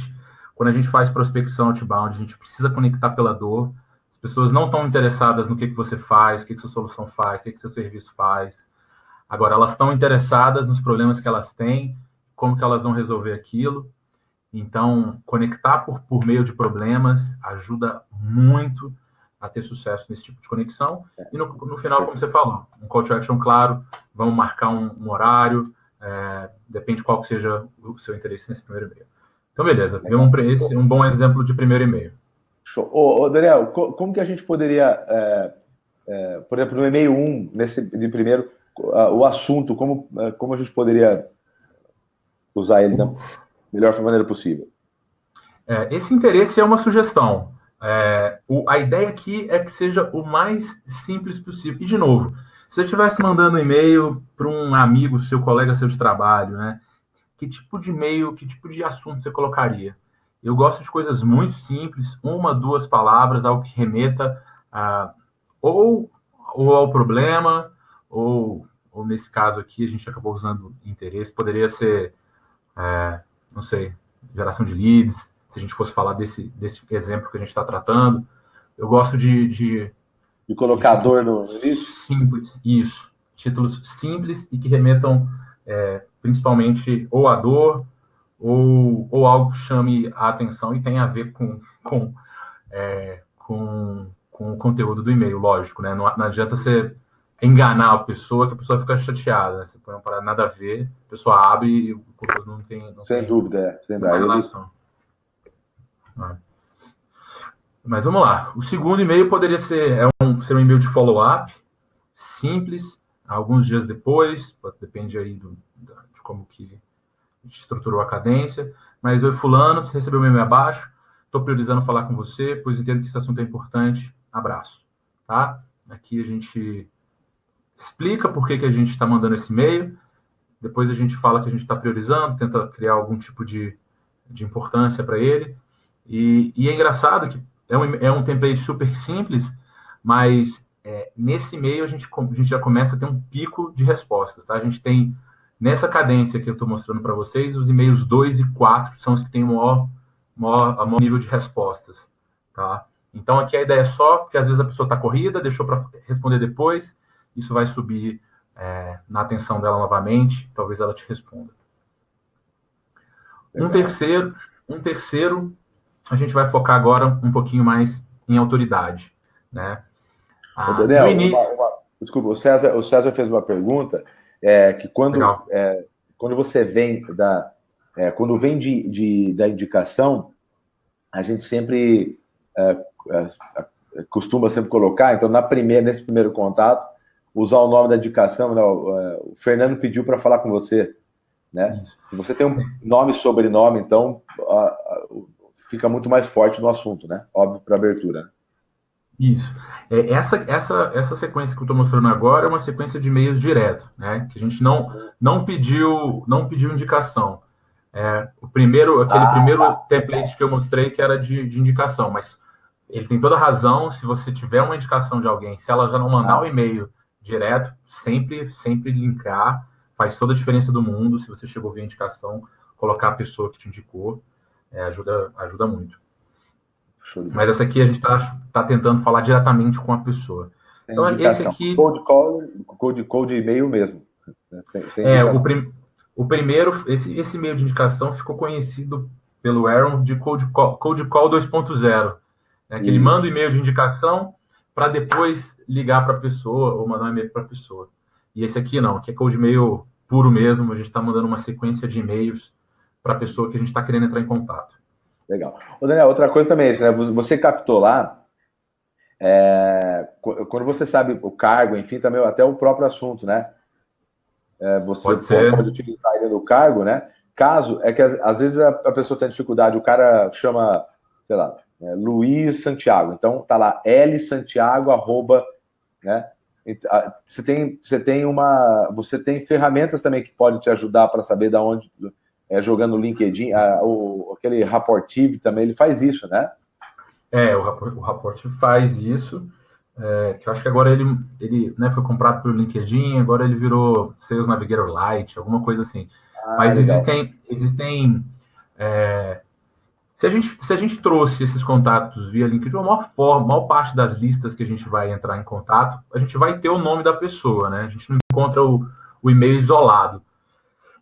Quando a gente faz prospecção outbound, a gente precisa conectar pela dor. As pessoas não estão interessadas no que você faz, o que sua solução faz, o que seu serviço faz. Agora, elas estão interessadas nos problemas que elas têm, como que elas vão resolver aquilo. Então, conectar por meio de problemas ajuda muito a ter sucesso nesse tipo de conexão. E no final, como você falou, um call to action claro, vamos marcar um horário, depende qual que seja o seu interesse nesse primeiro e-mail. Então, beleza, vemos um bom exemplo de primeiro e-mail. Show. Daniel, como que a gente poderia, por exemplo, no e-mail 1, nesse de primeiro, o assunto, como a gente poderia usar ele da melhor maneira possível? Esse interesse é uma sugestão. A ideia aqui é que seja o mais simples possível. E, de novo, se você estivesse mandando um e-mail para um amigo, seu colega seu de trabalho, né? Que tipo de e-mail, que tipo de assunto você colocaria? Eu gosto de coisas muito simples, 1, 2 palavras, algo que remeta ou ao problema, ou nesse caso aqui, a gente acabou usando interesse, poderia ser, não sei, geração de leads, se a gente fosse falar desse exemplo que a gente está tratando. Eu gosto de colocar dor no início? Simples, isso. Títulos simples e que remetam principalmente ou a dor ou algo que chame a atenção e tenha a ver com o conteúdo do e-mail, lógico, né? Não adianta você enganar a pessoa, que a pessoa fica chateada, né? Você põe uma parada nada a ver, a pessoa abre e o conteúdo não tem... Sem dúvida, sem relação. Mas vamos lá. O segundo e-mail poderia ser um e-mail de follow-up, simples, alguns dias depois, depende aí de como que a gente estruturou a cadência, mas eu, fulano, você recebeu meu e-mail abaixo, estou priorizando falar com você, pois entendo que esse assunto é importante, abraço, tá? Aqui a gente explica por que a gente está mandando esse e-mail, depois a gente fala que a gente está priorizando, tenta criar algum tipo de importância para ele, e é engraçado que é um template super simples, mas nesse e-mail a gente já começa a ter um pico de respostas, tá? A gente tem, nessa cadência que eu estou mostrando para vocês, os e-mails 2 e 4 são os que têm o maior nível de respostas, tá? Então aqui a ideia é só, porque às vezes a pessoa está corrida, deixou para responder depois, isso vai subir na atenção dela novamente, talvez ela te responda. Um terceiro, a gente vai focar agora um pouquinho mais em autoridade, né? Daniel, desculpa, o César fez uma pergunta, que quando você vem quando vem da indicação, a gente sempre costuma sempre colocar, então nesse primeiro contato, usar o nome da indicação, né? O Fernando pediu para falar com você, né? Se você tem um nome e sobrenome, então fica muito mais forte no assunto, né? Óbvio, para abertura. Né? Isso. Essa sequência que eu estou mostrando agora é uma sequência de e-mails direto, né? Que a gente não pediu indicação. Aquele primeiro template que eu mostrei que era de indicação, mas ele tem toda a razão. Se você tiver uma indicação de alguém, se ela já não mandar o e-mail direto, sempre linkar, faz toda a diferença do mundo. Se você chegou a ver a indicação, colocar a pessoa que te indicou, ajuda muito. Mas essa aqui a gente está tentando falar diretamente com a pessoa. Então, esse aqui... Code e-mail mesmo. Sem o primeiro, esse e-mail de indicação ficou conhecido pelo Aaron de Code Call 2.0. Né, que ele manda o e-mail de indicação para depois ligar para a pessoa ou mandar um e-mail para a pessoa. E esse aqui não, aqui é Code e-mail puro mesmo, a gente está mandando uma sequência de e-mails para a pessoa que a gente está querendo entrar em contato. Legal. Ô, Daniel, outra coisa também é isso, né? Você captou lá, quando você sabe o cargo, enfim, também até o próprio assunto, né? Você pode utilizar ele no cargo, né? Caso, que às vezes a pessoa tem dificuldade, o cara chama, sei lá, Luiz Santiago, então tá lá, L Santiago, né? Você tem ferramentas também que podem te ajudar para saber de onde... jogando no LinkedIn, aquele Rapportive também, ele faz isso, né? O Rapportive faz isso, que eu acho que agora ele né, foi comprado pelo LinkedIn, agora ele virou Sales Navigator Lite, alguma coisa assim. Mas existem se a gente trouxe esses contatos via LinkedIn, a maior parte das listas que a gente vai entrar em contato, a gente vai ter o nome da pessoa, né? A gente não encontra o e-mail isolado.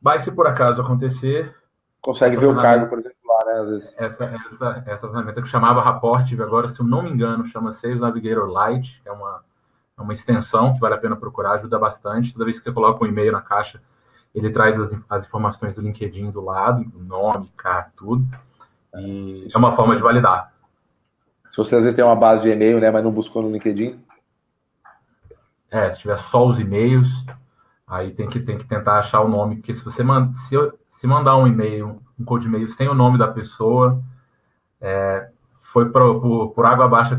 Mas se por acaso acontecer... Consegue ver o cargo, por exemplo, lá, né? Às vezes. Essa ferramenta que chamava Rapportive, agora, se eu não me engano, chama Sales Navigator Lite, é uma extensão que vale a pena procurar, ajuda bastante. Toda vez que você coloca um e-mail na caixa, ele traz as informações do LinkedIn do lado, nome, cargo, tudo. E é uma forma de validar. Se você às vezes tem uma base de e-mail, né, mas não buscou no LinkedIn? Se tiver só os e-mails, aí tem que tentar achar o nome, porque se você se mandar um e-mail, um code e-mail sem o nome da pessoa, foi por água abaixo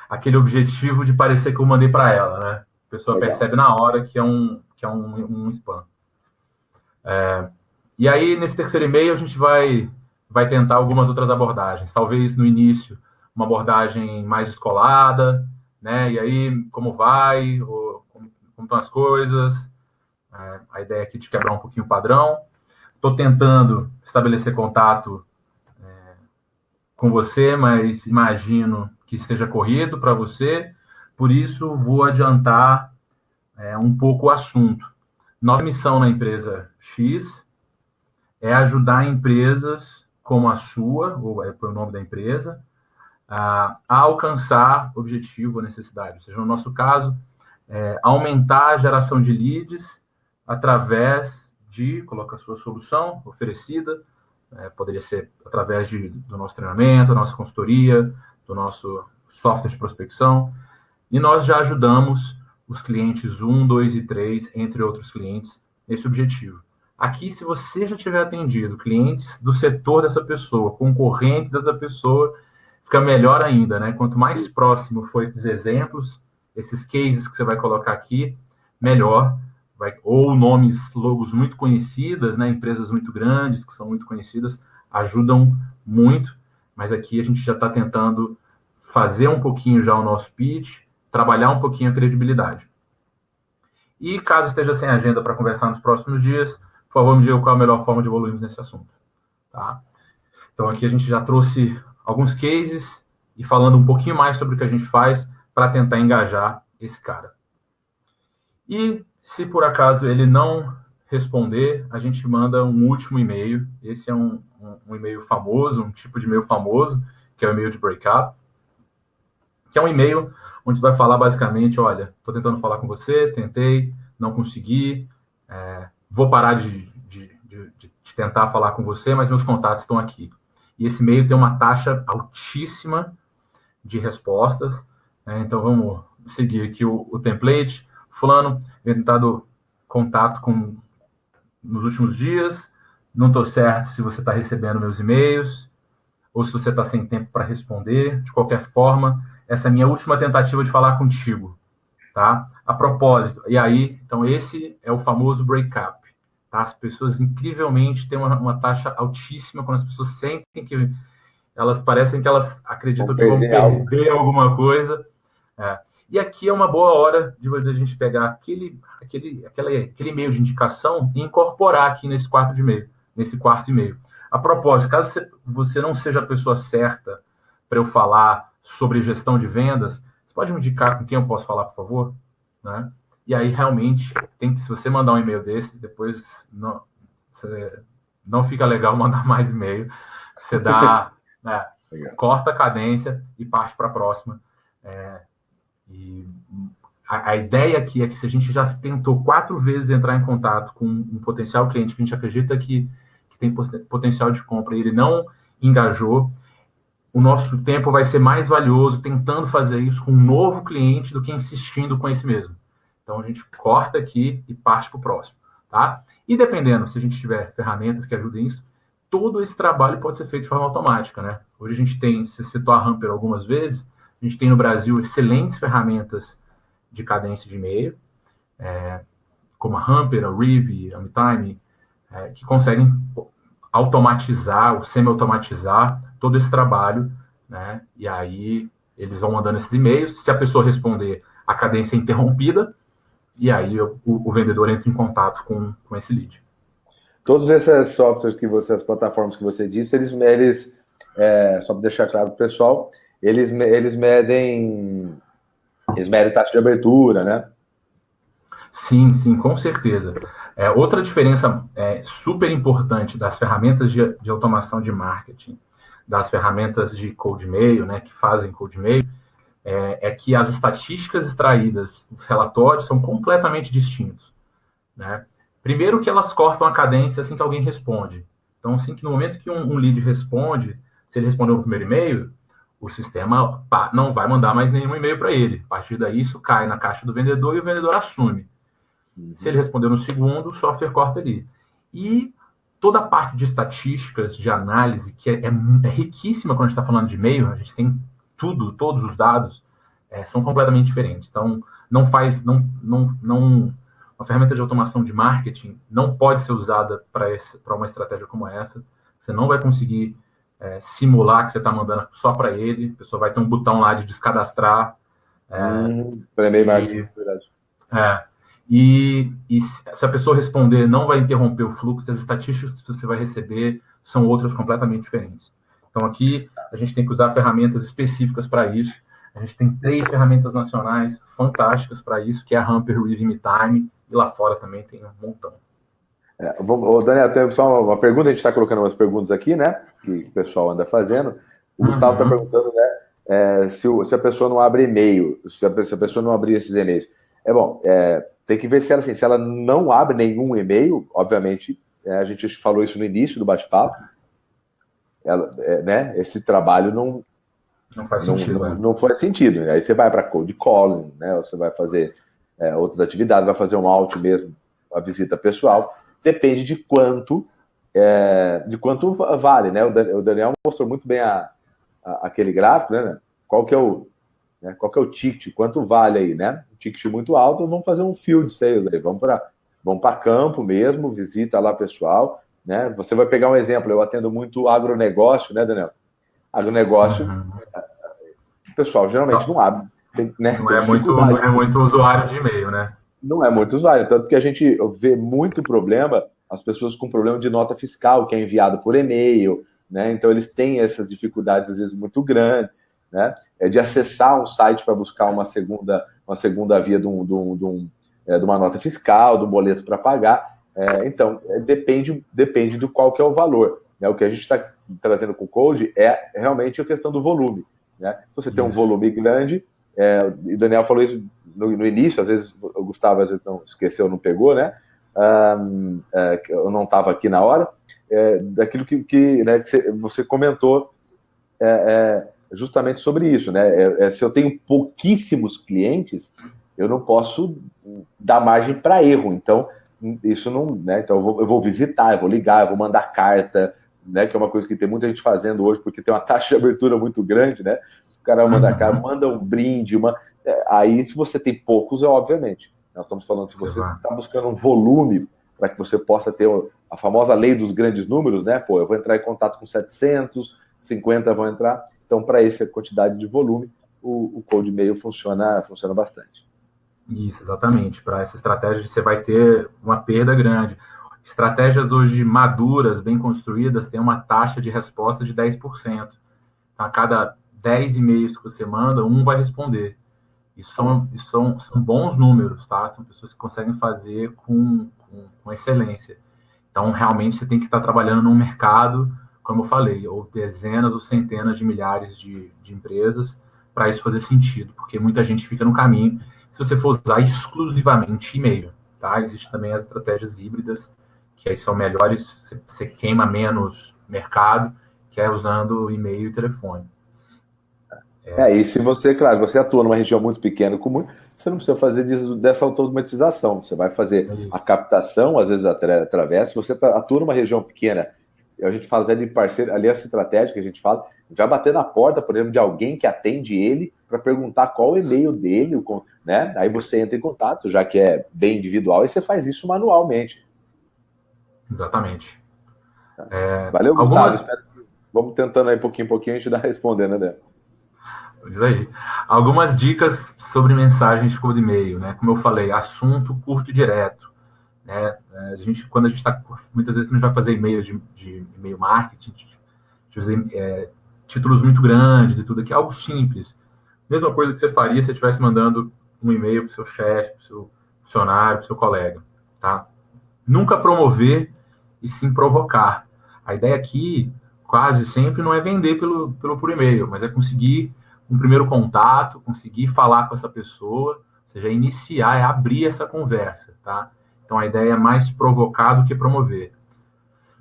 aquele objetivo de parecer que eu mandei para ela, né? A pessoa percebe na hora que é um spam. E aí, nesse terceiro e-mail, a gente vai tentar algumas outras abordagens. Talvez, no início, uma abordagem mais descolada, né? E aí, como vai? Como estão as coisas? A ideia aqui é de quebrar um pouquinho o padrão. Estou tentando estabelecer contato com você, mas imagino que esteja corrido para você, por isso vou adiantar um pouco o assunto. Nossa missão na empresa X é ajudar empresas como a sua, ou o nome da empresa, a alcançar objetivo ou necessidade. Ou seja, no nosso caso, aumentar a geração de leads através de, coloca a sua solução oferecida, poderia ser através do nosso treinamento, da nossa consultoria, do nosso software de prospecção, e nós já ajudamos os clientes 1, 2 e 3, entre outros clientes, nesse objetivo. Aqui, se você já tiver atendido clientes do setor dessa pessoa, concorrentes dessa pessoa, fica melhor ainda, né? Quanto mais próximo for esses exemplos, esses cases que você vai colocar aqui, melhor. Ou nomes, logos muito conhecidas, né? Empresas muito grandes, que são muito conhecidas, ajudam muito, mas aqui a gente já está tentando fazer um pouquinho já o nosso pitch, trabalhar um pouquinho a credibilidade. E caso esteja sem agenda para conversar nos próximos dias, por favor, me diga qual é a melhor forma de evoluirmos nesse assunto. Tá? Então, aqui a gente já trouxe alguns cases e falando um pouquinho mais sobre o que a gente faz para tentar engajar esse cara. E se por acaso ele não responder, a gente manda um último e-mail. Esse é um e-mail famoso, um tipo de e-mail famoso, que é o e-mail de breakup, que é um e-mail onde vai falar basicamente, olha, estou tentando falar com você, tentei, não consegui, vou parar de tentar falar com você, mas meus contatos estão aqui. E esse e-mail tem uma taxa altíssima de respostas, né? Então vamos seguir aqui o template. Fulano, tenho tentado contato nos últimos dias, não estou certo se você está recebendo meus e-mails, ou se você está sem tempo para responder. De qualquer forma, essa é a minha última tentativa de falar contigo, tá? A propósito, e aí, então esse é o famoso breakup, tá? As pessoas incrivelmente têm uma taxa altíssima quando as pessoas sentem que elas parecem que elas acreditam que vão perder alguma coisa. E aqui é uma boa hora de a gente pegar aquele e-mail de indicação e incorporar aqui nesse quarto e-mail. A propósito, caso você não seja a pessoa certa para eu falar sobre gestão de vendas, você pode me indicar com quem eu posso falar, por favor? Né? E aí, realmente, se você mandar um e-mail desse, depois não fica legal mandar mais e-mail. Você dá, corta a cadência e parte para a próxima. E a ideia aqui é que se a gente já tentou 4 vezes entrar em contato com um potencial cliente que a gente acredita que tem potencial de compra e ele não engajou, o nosso tempo vai ser mais valioso tentando fazer isso com um novo cliente do que insistindo com esse mesmo. Então, a gente corta aqui e parte para o próximo. Tá? E dependendo, se a gente tiver ferramentas que ajudem isso, todo esse trabalho pode ser feito de forma automática. Né? Hoje a gente tem, você citou a Hamper algumas vezes, a gente tem no Brasil excelentes ferramentas de cadência de e-mail, como a Hamper, a Rive, a Amitime, que conseguem automatizar ou semi-automatizar todo esse trabalho, né? E aí eles vão mandando esses e-mails. Se a pessoa responder, a cadência é interrompida, e aí o vendedor entra em contato com esse lead. Todos esses softwares as plataformas que você disse, eles só para deixar claro para o pessoal, eles medem taxa de abertura, né? Sim, com certeza. Outra diferença super importante das ferramentas de automação de marketing, das ferramentas de cold mail, né, que fazem cold mail, é que as estatísticas extraídas, os relatórios, são completamente distintos. Né? Primeiro que elas cortam a cadência assim que alguém responde. Então, assim que no momento que um lead responde, se ele respondeu no primeiro e-mail, o sistema não vai mandar mais nenhum e-mail para ele. A partir daí, isso cai na caixa do vendedor e o vendedor assume. Se ele responder no segundo, o software corta ali. E toda a parte de estatísticas, de análise, que é riquíssima quando a gente está falando de e-mail, a gente tem tudo, todos os dados, são completamente diferentes. Então, uma ferramenta de automação de marketing não pode ser usada para uma estratégia como essa. Você não vai conseguir simular que você está mandando só para ele, a pessoa vai ter um botão lá de descadastrar. Para e-mail marketing, verdade. E se a pessoa responder, não vai interromper o fluxo, as estatísticas que você vai receber são outras completamente diferentes. Então, aqui, a gente tem que usar ferramentas específicas para isso. A gente tem 3 ferramentas nacionais fantásticas para isso, que é a Hamper, Rive e Amitime, e lá fora também tem um montão. Daniel, tem só uma pergunta, a gente está colocando umas perguntas aqui, né, que o pessoal anda fazendo. O Gustavo está perguntando, né, se a pessoa não abre e-mail, se a pessoa não abrir esses e-mails. Tem que ver se ela não abre nenhum e-mail, obviamente, a gente falou isso no início do bate-papo, né, esse trabalho não faz sentido. Não faz sentido. Aí você vai para cold calling, né, você vai fazer outras atividades, vai fazer um out mesmo, a visita pessoal, depende de quanto vale, né? O Daniel mostrou muito bem aquele gráfico, né? Qual que é o ticket, quanto vale aí, né? Um ticket muito alto, vamos fazer um field sales aí, vamos para campo mesmo, visita lá pessoal, né? Você vai pegar um exemplo, eu atendo muito agronegócio, né, Daniel? Agronegócio, o pessoal geralmente não abre, né? Não Tem é dificuldade. não é muito usuário de e-mail, né? Não é muito usuário, tanto que a gente vê muito problema, as pessoas com problema de nota fiscal, que é enviado por e-mail, né? Então eles têm essas dificuldades, às vezes, muito grandes, né? De acessar um site para buscar uma segunda via de uma nota fiscal, de um boleto para pagar. Então, depende do qual que é o valor. Né? O que a gente está trazendo com o Code é realmente a questão do volume. Né? Se você tem um volume grande, e o Daniel falou isso no início, às vezes o Gustavo às vezes não esqueceu, não pegou, né? Eu não estava aqui na hora, daquilo que você comentou justamente sobre isso, né? Se eu tenho pouquíssimos clientes, eu não posso dar margem para erro. Então, isso não, né? Então eu vou visitar, eu vou ligar, eu vou mandar carta, né? Que é uma coisa que tem muita gente fazendo hoje, porque tem uma taxa de abertura muito grande, né? O cara manda um brinde, aí se você tem poucos, obviamente. Nós estamos falando, se você está buscando um volume para que você possa ter a famosa lei dos grandes números, né? Pô, eu vou entrar em contato com 750 vão entrar. Então, para essa quantidade de volume, o Cold Mail funciona bastante. Isso, exatamente. Para essa estratégia, você vai ter uma perda grande. Estratégias hoje maduras, bem construídas, têm uma taxa de resposta de 10%. A cada 10 e-mails que você manda, um vai responder. Isso são bons números, tá? São pessoas que conseguem fazer com excelência. Então, realmente, você tem que estar trabalhando num mercado, como eu falei, ou dezenas ou centenas de milhares de empresas para isso fazer sentido, porque muita gente fica no caminho se você for usar exclusivamente e-mail, tá? Existem também as estratégias híbridas, que aí são melhores, você queima menos mercado, que é usando e-mail e telefone. E se você, claro, você atua numa região muito pequena, você não precisa fazer dessa automatização. Você vai fazer a captação, às vezes através. Se você atua numa região pequena, a gente fala até de parceiro, aliança estratégica, a gente fala, vai bater na porta, por exemplo, de alguém que atende ele para perguntar qual o e-mail dele, né? Aí você entra em contato, já que é bem individual, e você faz isso manualmente. Exatamente. Valeu, Gustavo. Vamos tentando aí pouquinho em pouquinho a gente dá respondendo, né? Isso aí. Algumas dicas sobre mensagens de cold e-mail, né? Como eu falei, assunto curto e direto. Né? Quando a gente está, muitas vezes, a gente vai fazer e-mails de e-mail marketing, de fazer títulos muito grandes e tudo aqui, algo simples. Mesma coisa que você faria se você estivesse mandando um e-mail para o seu chefe, para o seu funcionário, para o seu colega. Tá? Nunca promover e sim provocar. A ideia aqui, quase sempre, não é vender por e-mail, mas é conseguir um primeiro contato, conseguir falar com essa pessoa, ou seja, iniciar, é abrir essa conversa, tá? Então, a ideia é mais provocar do que promover.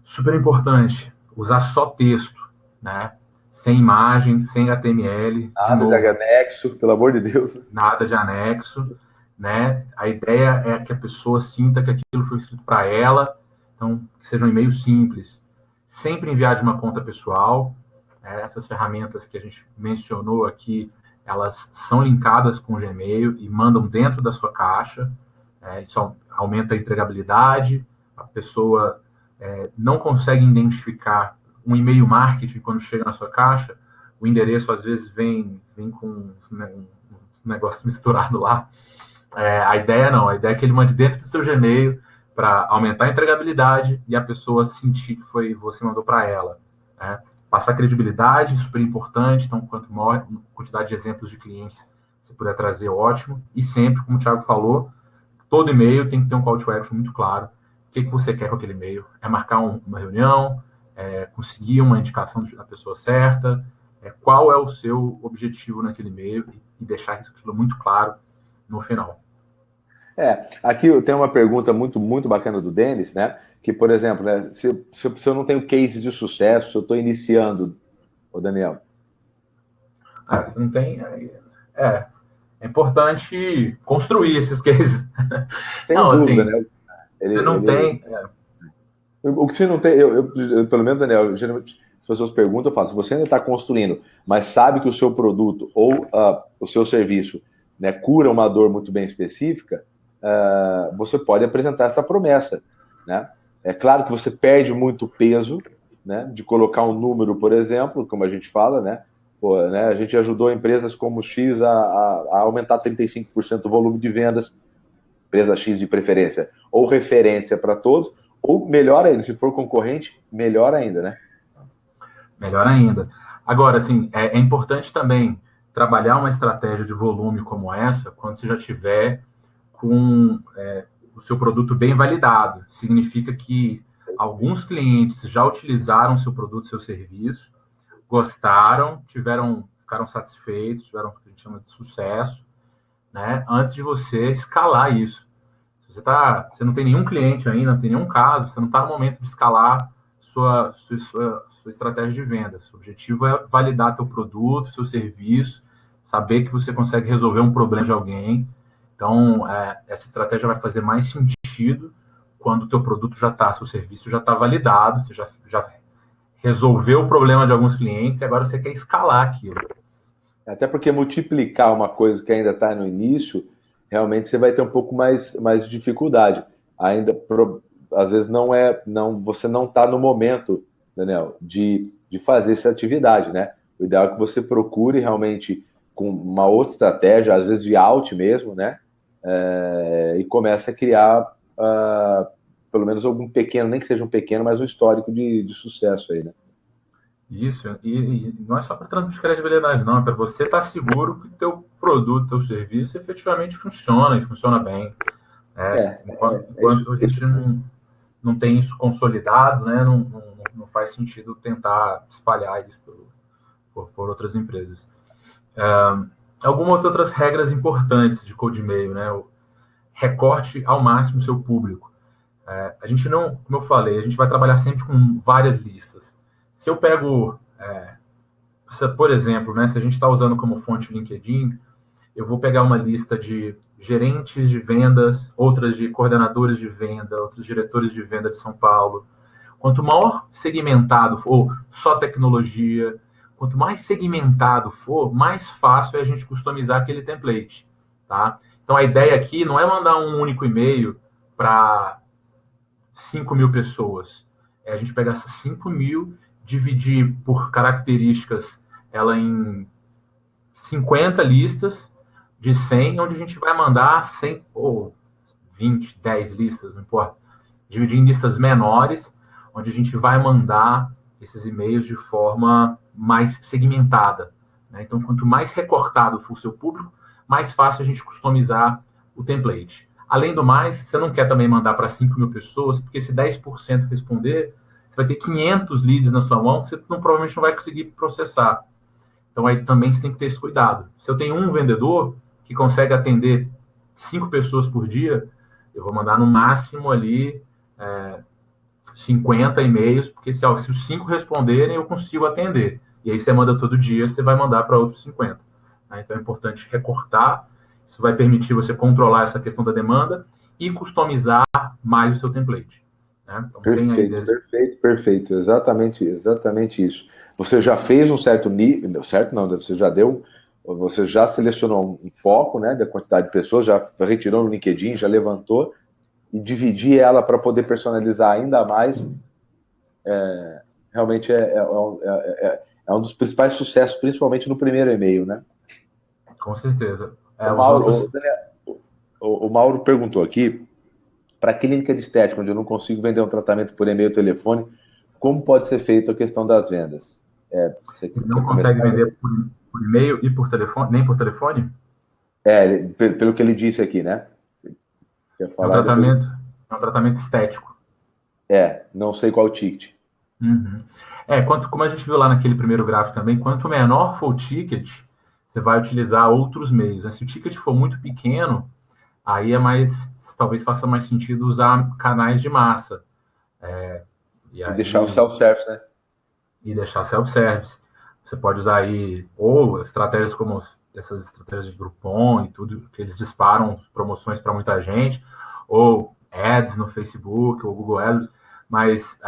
Super importante, usar só texto, né? Sem imagem, sem HTML. Nada de anexo, pelo amor de Deus. Nada de anexo, né? A ideia é que a pessoa sinta que aquilo foi escrito para ela, então, que seja um e-mail simples. Sempre enviar de uma conta pessoal. Essas ferramentas que a gente mencionou aqui, elas são linkadas com o Gmail e mandam dentro da sua caixa. Isso aumenta a entregabilidade. A pessoa não consegue identificar um e-mail marketing quando chega na sua caixa. O endereço, às vezes, vem com um negócio misturado lá. A ideia é que ele mande dentro do seu Gmail para aumentar a entregabilidade e a pessoa sentir que você mandou para ela. Né? Passar credibilidade, super importante. Então, quanto maior quantidade de exemplos de clientes você puder trazer, ótimo. E sempre, como o Thiago falou, todo e-mail tem que ter um call to action muito claro. O que você quer com aquele e-mail? É marcar uma reunião? Conseguir uma indicação da pessoa certa? Qual é o seu objetivo naquele e-mail? E deixar aquilo muito claro no final. Aqui eu tenho uma pergunta muito, muito bacana do Denis, né? Que, por exemplo, né, se eu não tenho cases de sucesso, se eu estou iniciando, Daniel. Você não tem. é importante construir esses cases. Sem Não, dúvida, assim, né? você não tem. O que você não tem, pelo menos, Daniel, geralmente as pessoas perguntam, eu falo, se você ainda está construindo, mas sabe que o seu produto ou o seu serviço, né, cura uma dor muito bem específica, você pode apresentar essa promessa, né? É claro que você perde muito peso, né, de colocar um número, por exemplo, como a gente fala, né? Pô, né, a gente ajudou empresas como X a aumentar 35% o volume de vendas, empresa X de preferência, ou referência para todos, ou melhor ainda, se for concorrente, melhor ainda, né? Melhor ainda. Agora, assim, é importante também trabalhar uma estratégia de volume como essa quando você já tiver com o seu produto bem validado. Significa que alguns clientes já utilizaram seu produto, seu serviço, gostaram, ficaram satisfeitos, tiveram o que a gente chama de sucesso, né? Antes de você escalar isso. Se você não tem nenhum cliente ainda, não tem nenhum caso, você não está no momento de escalar sua estratégia de vendas. O objetivo é validar teu produto, seu serviço, saber que você consegue resolver um problema de alguém. Então, essa estratégia vai fazer mais sentido quando o teu produto já está, seu serviço já está validado, você já resolveu o problema de alguns clientes e agora você quer escalar aquilo. Até porque multiplicar uma coisa que ainda está no início, realmente você vai ter um pouco mais de dificuldade. Ainda, às vezes, você não está no momento, Daniel, de fazer essa atividade, né? O ideal é que você procure realmente com uma outra estratégia, às vezes de out mesmo, né? E comece a criar pelo menos algum pequeno, nem que seja um pequeno, mas um histórico de sucesso aí, né? Isso, e não é só para transmitir credibilidade, não, é para você estar seguro que o teu produto, teu serviço efetivamente funciona e funciona bem. Enquanto a gente Isso. não tem isso consolidado, né, não faz sentido tentar espalhar isso por outras empresas. Algumas outras regras importantes de Cold Mail, né, o recorte ao máximo o seu público. A gente não, como eu falei, a gente vai trabalhar sempre com várias listas. Se eu pego, por exemplo, né, se a gente está usando como fonte o LinkedIn, eu vou pegar uma lista de gerentes de vendas, outras de coordenadores de venda, outros diretores de venda de São Paulo. Quanto maior segmentado for, ou só tecnologia, quanto mais segmentado for, mais fácil é a gente customizar aquele template, tá? Então a ideia aqui não é mandar um único e-mail para 5.000 pessoas. É a gente pegar essas 5.000, dividir por características ela em 50 listas de 100, onde a gente vai mandar 100 ou 20, 10 listas, não importa. Dividir em listas menores, onde a gente vai mandar esses e-mails de forma mais segmentada, né? Então, quanto mais recortado for o seu público, mais fácil a gente customizar o template. Além do mais, você não quer também mandar para 5.000 pessoas, porque se 10% responder, você vai ter 500 leads na sua mão que você provavelmente não vai conseguir processar. Então, aí também você tem que ter esse cuidado. Se eu tenho um vendedor que consegue atender 5 pessoas por dia, eu vou mandar no máximo ali 50 e-mails, porque se os 5 responderem, eu consigo atender. E aí você manda todo dia, você vai mandar para outros 50. Então é importante recortar, isso vai permitir você controlar essa questão da demanda e customizar mais o seu template. Então, Perfeito. Exatamente isso. Você já fez um certo nível, certo não, você já selecionou um foco, né, da quantidade de pessoas, já retirou no LinkedIn, já levantou, e dividir ela para poder personalizar ainda mais, realmente é um dos principais sucessos, principalmente no primeiro e-mail, né? Com certeza. O Mauro perguntou aqui, para clínica de estética, onde eu não consigo vender um tratamento por e-mail ou telefone, como pode ser feito a questão das vendas? Você não consegue vender por e-mail e por telefone, nem por telefone? Pelo que ele disse aqui, né? Quer falar, é um tratamento estético. Não sei qual o ticket. Uhum. Como a gente viu lá naquele primeiro gráfico também, quanto menor for o ticket, você vai utilizar outros meios. Se o ticket for muito pequeno, aí talvez faça mais sentido usar canais de massa. E deixar o self-service, né? E deixar self-service. Você pode usar aí ou estratégias como essas estratégias de Groupon e tudo, que eles disparam promoções para muita gente, ou ads no Facebook, ou Google Ads, mas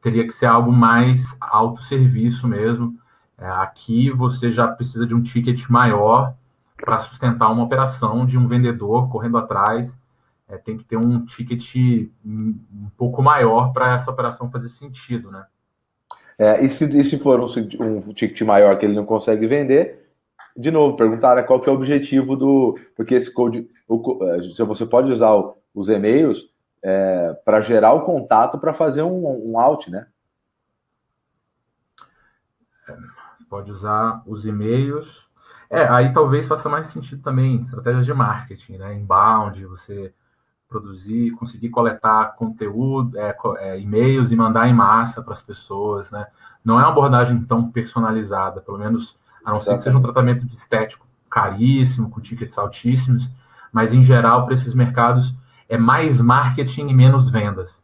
teria que ser algo mais autosserviço mesmo. Aqui você já precisa de um ticket maior para sustentar uma operação de um vendedor correndo atrás. Tem que ter um ticket um pouco maior para essa operação fazer sentido, né? E se for um ticket maior que ele não consegue vender, de novo, perguntaram qual que é o objetivo do... Porque esse code... Você pode usar os e-mails para gerar o contato para fazer um out, né? Pode usar os e-mails. Aí talvez faça mais sentido também estratégias de marketing, né? Inbound, você produzir, conseguir coletar conteúdo, e-mails e mandar em massa para as pessoas, né? Não é uma abordagem tão personalizada, pelo menos, a não ser que seja um tratamento de estético caríssimo, com tickets altíssimos, mas, em geral, para esses mercados, é mais marketing e menos vendas,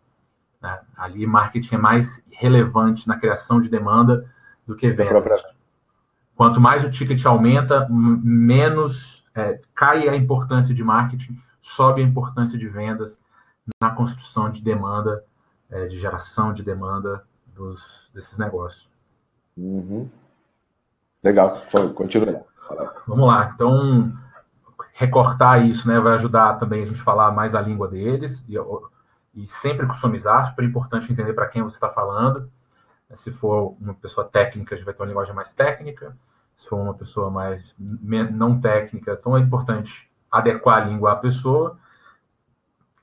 né? Ali, marketing é mais relevante na criação de demanda do que vendas. Quanto mais o ticket aumenta, menos cai a importância de marketing, sobe a importância de vendas na construção de demanda, de geração de demanda desses negócios. Uhum. Legal, continua. Vamos lá, então, recortar isso, né, vai ajudar também a gente a falar mais a língua deles e sempre customizar, super importante entender para quem você está falando. Se for uma pessoa técnica, a gente vai ter uma linguagem mais técnica. Se for uma pessoa mais não técnica, então é importante adequar a língua à pessoa.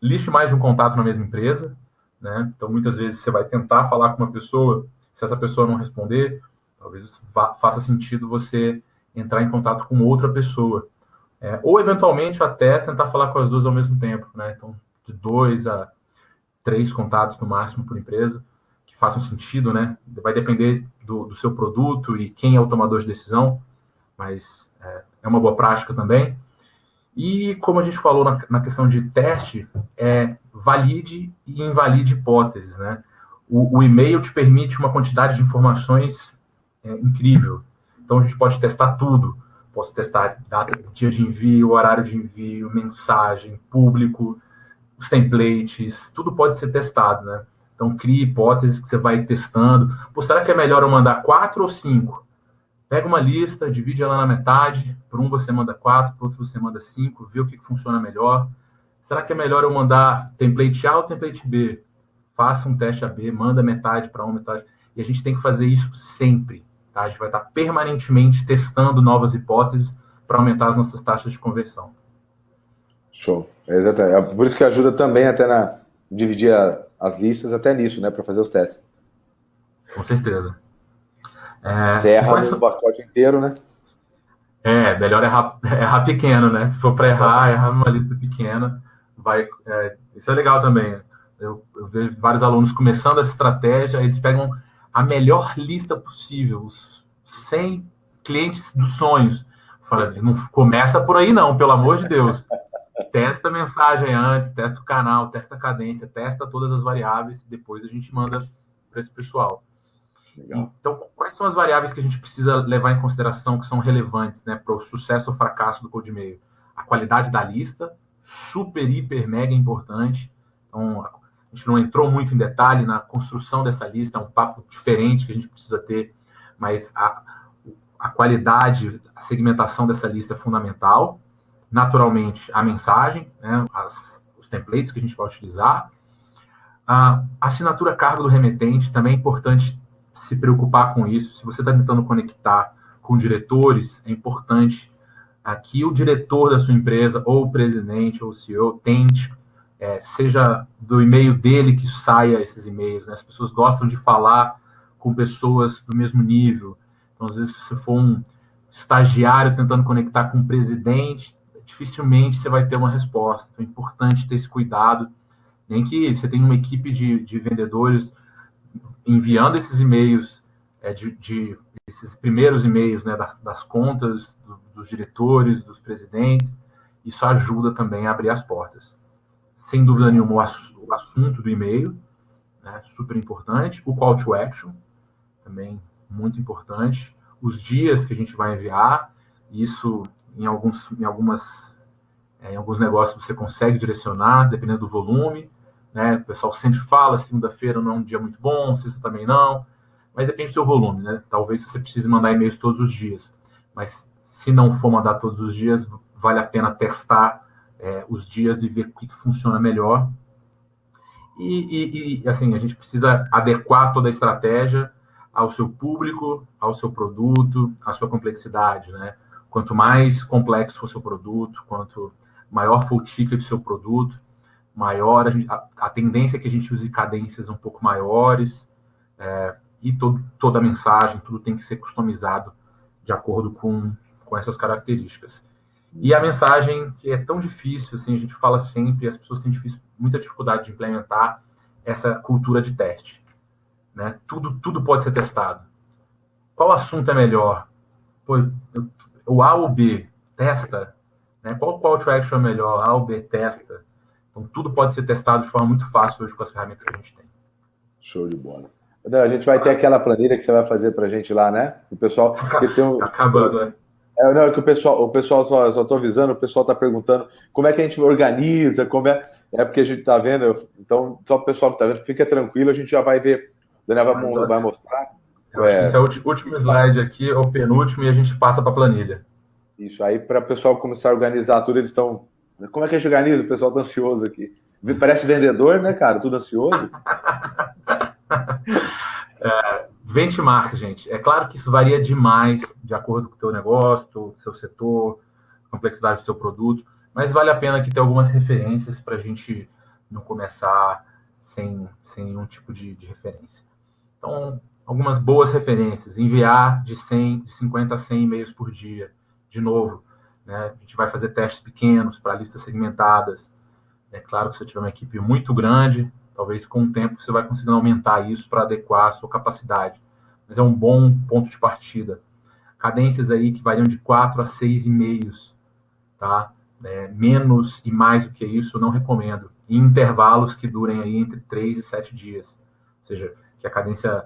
Liste mais de um contato na mesma empresa, né? Então, muitas vezes, você vai tentar falar com uma pessoa, se essa pessoa não responder, talvez faça sentido você entrar em contato com outra pessoa. Ou, eventualmente, até tentar falar com as duas ao mesmo tempo, né? Então, de 2 a 3 contatos no máximo por empresa, que façam sentido, né? Vai depender do seu produto e quem é o tomador de decisão, mas é uma boa prática também. E, como a gente falou na questão de teste, valide e invalide hipóteses, né? O e-mail te permite uma quantidade de informações incrível. Então, a gente pode testar tudo. Posso testar data, dia de envio, horário de envio, mensagem, público, os templates, tudo pode ser testado, né? Então, crie hipóteses que você vai testando. Pô, será que é melhor eu mandar 4 ou 5? Pega uma lista, divide ela na metade. Por um você manda 4, por outro você manda 5, vê o que funciona melhor. Será que é melhor eu mandar template A ou template B? Faça um teste AB, manda metade para uma, metade. E a gente tem que fazer isso sempre, tá? A gente vai estar permanentemente testando novas hipóteses para aumentar as nossas taxas de conversão. Show. Exatamente. Por isso que ajuda também até dividir as listas até nisso, né? Para fazer os testes. Com certeza. Você erra no pacote inteiro, né? Melhor errar pequeno, né? Se for para errar numa lista pequena. Isso é legal também. Eu vejo vários alunos começando essa estratégia, eles pegam a melhor lista possível, os 100 clientes dos sonhos. Fala, não começa por aí não, pelo amor de Deus. Testa a mensagem antes, testa o canal, testa a cadência, testa todas as variáveis, depois a gente manda para esse pessoal. Legal. Então, quais são as variáveis que a gente precisa levar em consideração que são relevantes, né, para o sucesso ou fracasso do Cold E-mail? A qualidade da lista, super, hiper, mega importante. Então, a gente não entrou muito em detalhe na construção dessa lista, é um papo diferente que a gente precisa ter, mas a qualidade, a segmentação dessa lista é fundamental. Naturalmente, a mensagem, né, os templates que a gente vai utilizar. A assinatura cargo do remetente também é importante se preocupar com isso. Se você está tentando conectar com diretores, é importante que o diretor da sua empresa, ou o presidente, ou o CEO, tente, seja do e-mail dele que saia esses e-mails, né? As pessoas gostam de falar com pessoas do mesmo nível. Então, às vezes, se você for um estagiário tentando conectar com o presidente, dificilmente você vai ter uma resposta. Então, é importante ter esse cuidado. Nem que você tenha uma equipe de vendedores enviando esses e-mails, esses primeiros e-mails, né, das contas dos diretores, dos presidentes. Isso ajuda também a abrir as portas. Sem dúvida nenhuma, o assunto do e-mail, né, super importante. O call to action, também muito importante. Os dias que a gente vai enviar. Isso, em alguns negócios, você consegue direcionar, dependendo do volume, né? O pessoal sempre fala, segunda-feira não é um dia muito bom, sexta também não, mas depende do seu volume, né? Talvez você precise mandar e-mails todos os dias, mas se não for mandar todos os dias, vale a pena testar os dias e ver o que funciona melhor. E assim, a gente precisa adequar toda a estratégia ao seu público, ao seu produto, à sua complexidade, né? Quanto mais complexo for o seu produto, quanto maior for o ticket do seu produto, maior a tendência é que a gente use cadências um pouco maiores, e toda a mensagem, tudo tem que ser customizado de acordo com essas características. E a mensagem, que é tão difícil, assim, a gente fala sempre, as pessoas têm muita dificuldade de implementar essa cultura de teste, né? Tudo pode ser testado. Qual assunto é melhor? Pô, o A ou B? Testa. Né? Qual call to action é melhor? A ou B? Testa. Então, tudo pode ser testado de forma muito fácil hoje com as ferramentas que a gente tem. Show de bola. A gente vai ter aquela planilha que você vai fazer para a gente lá, né? O pessoal... Tá acabando, né? Não, é que o pessoal só estou avisando, o pessoal está perguntando como é que a gente organiza, é porque a gente está vendo, então só o pessoal que está vendo, fica tranquilo, a gente já vai ver, o Daniel vai mostrar. Eu acho que esse é o último slide aqui, é o penúltimo, e a gente passa para a planilha. Isso, aí para o pessoal começar a organizar tudo, eles estão... Como é que a gente organiza? O pessoal está ansioso aqui. Parece vendedor, né, cara? Tudo ansioso. Benchmark, gente. É claro que isso varia demais de acordo com o teu negócio, do seu setor, complexidade do seu produto, mas vale a pena aqui ter algumas referências para a gente não começar sem nenhum tipo de referência. Então, algumas boas referências. Enviar de 50 a 100 e-mails por dia. De novo, né? A gente vai fazer testes pequenos para listas segmentadas. É claro que se você tiver uma equipe muito grande, talvez com o tempo você vai conseguir aumentar isso para adequar a sua capacidade. Mas é um bom ponto de partida. Cadências aí que variam de 4 a 6 e-mails, tá? Menos e mais do que isso, eu não recomendo. Em intervalos que durem aí entre 3 e 7 dias. Ou seja, que a cadência,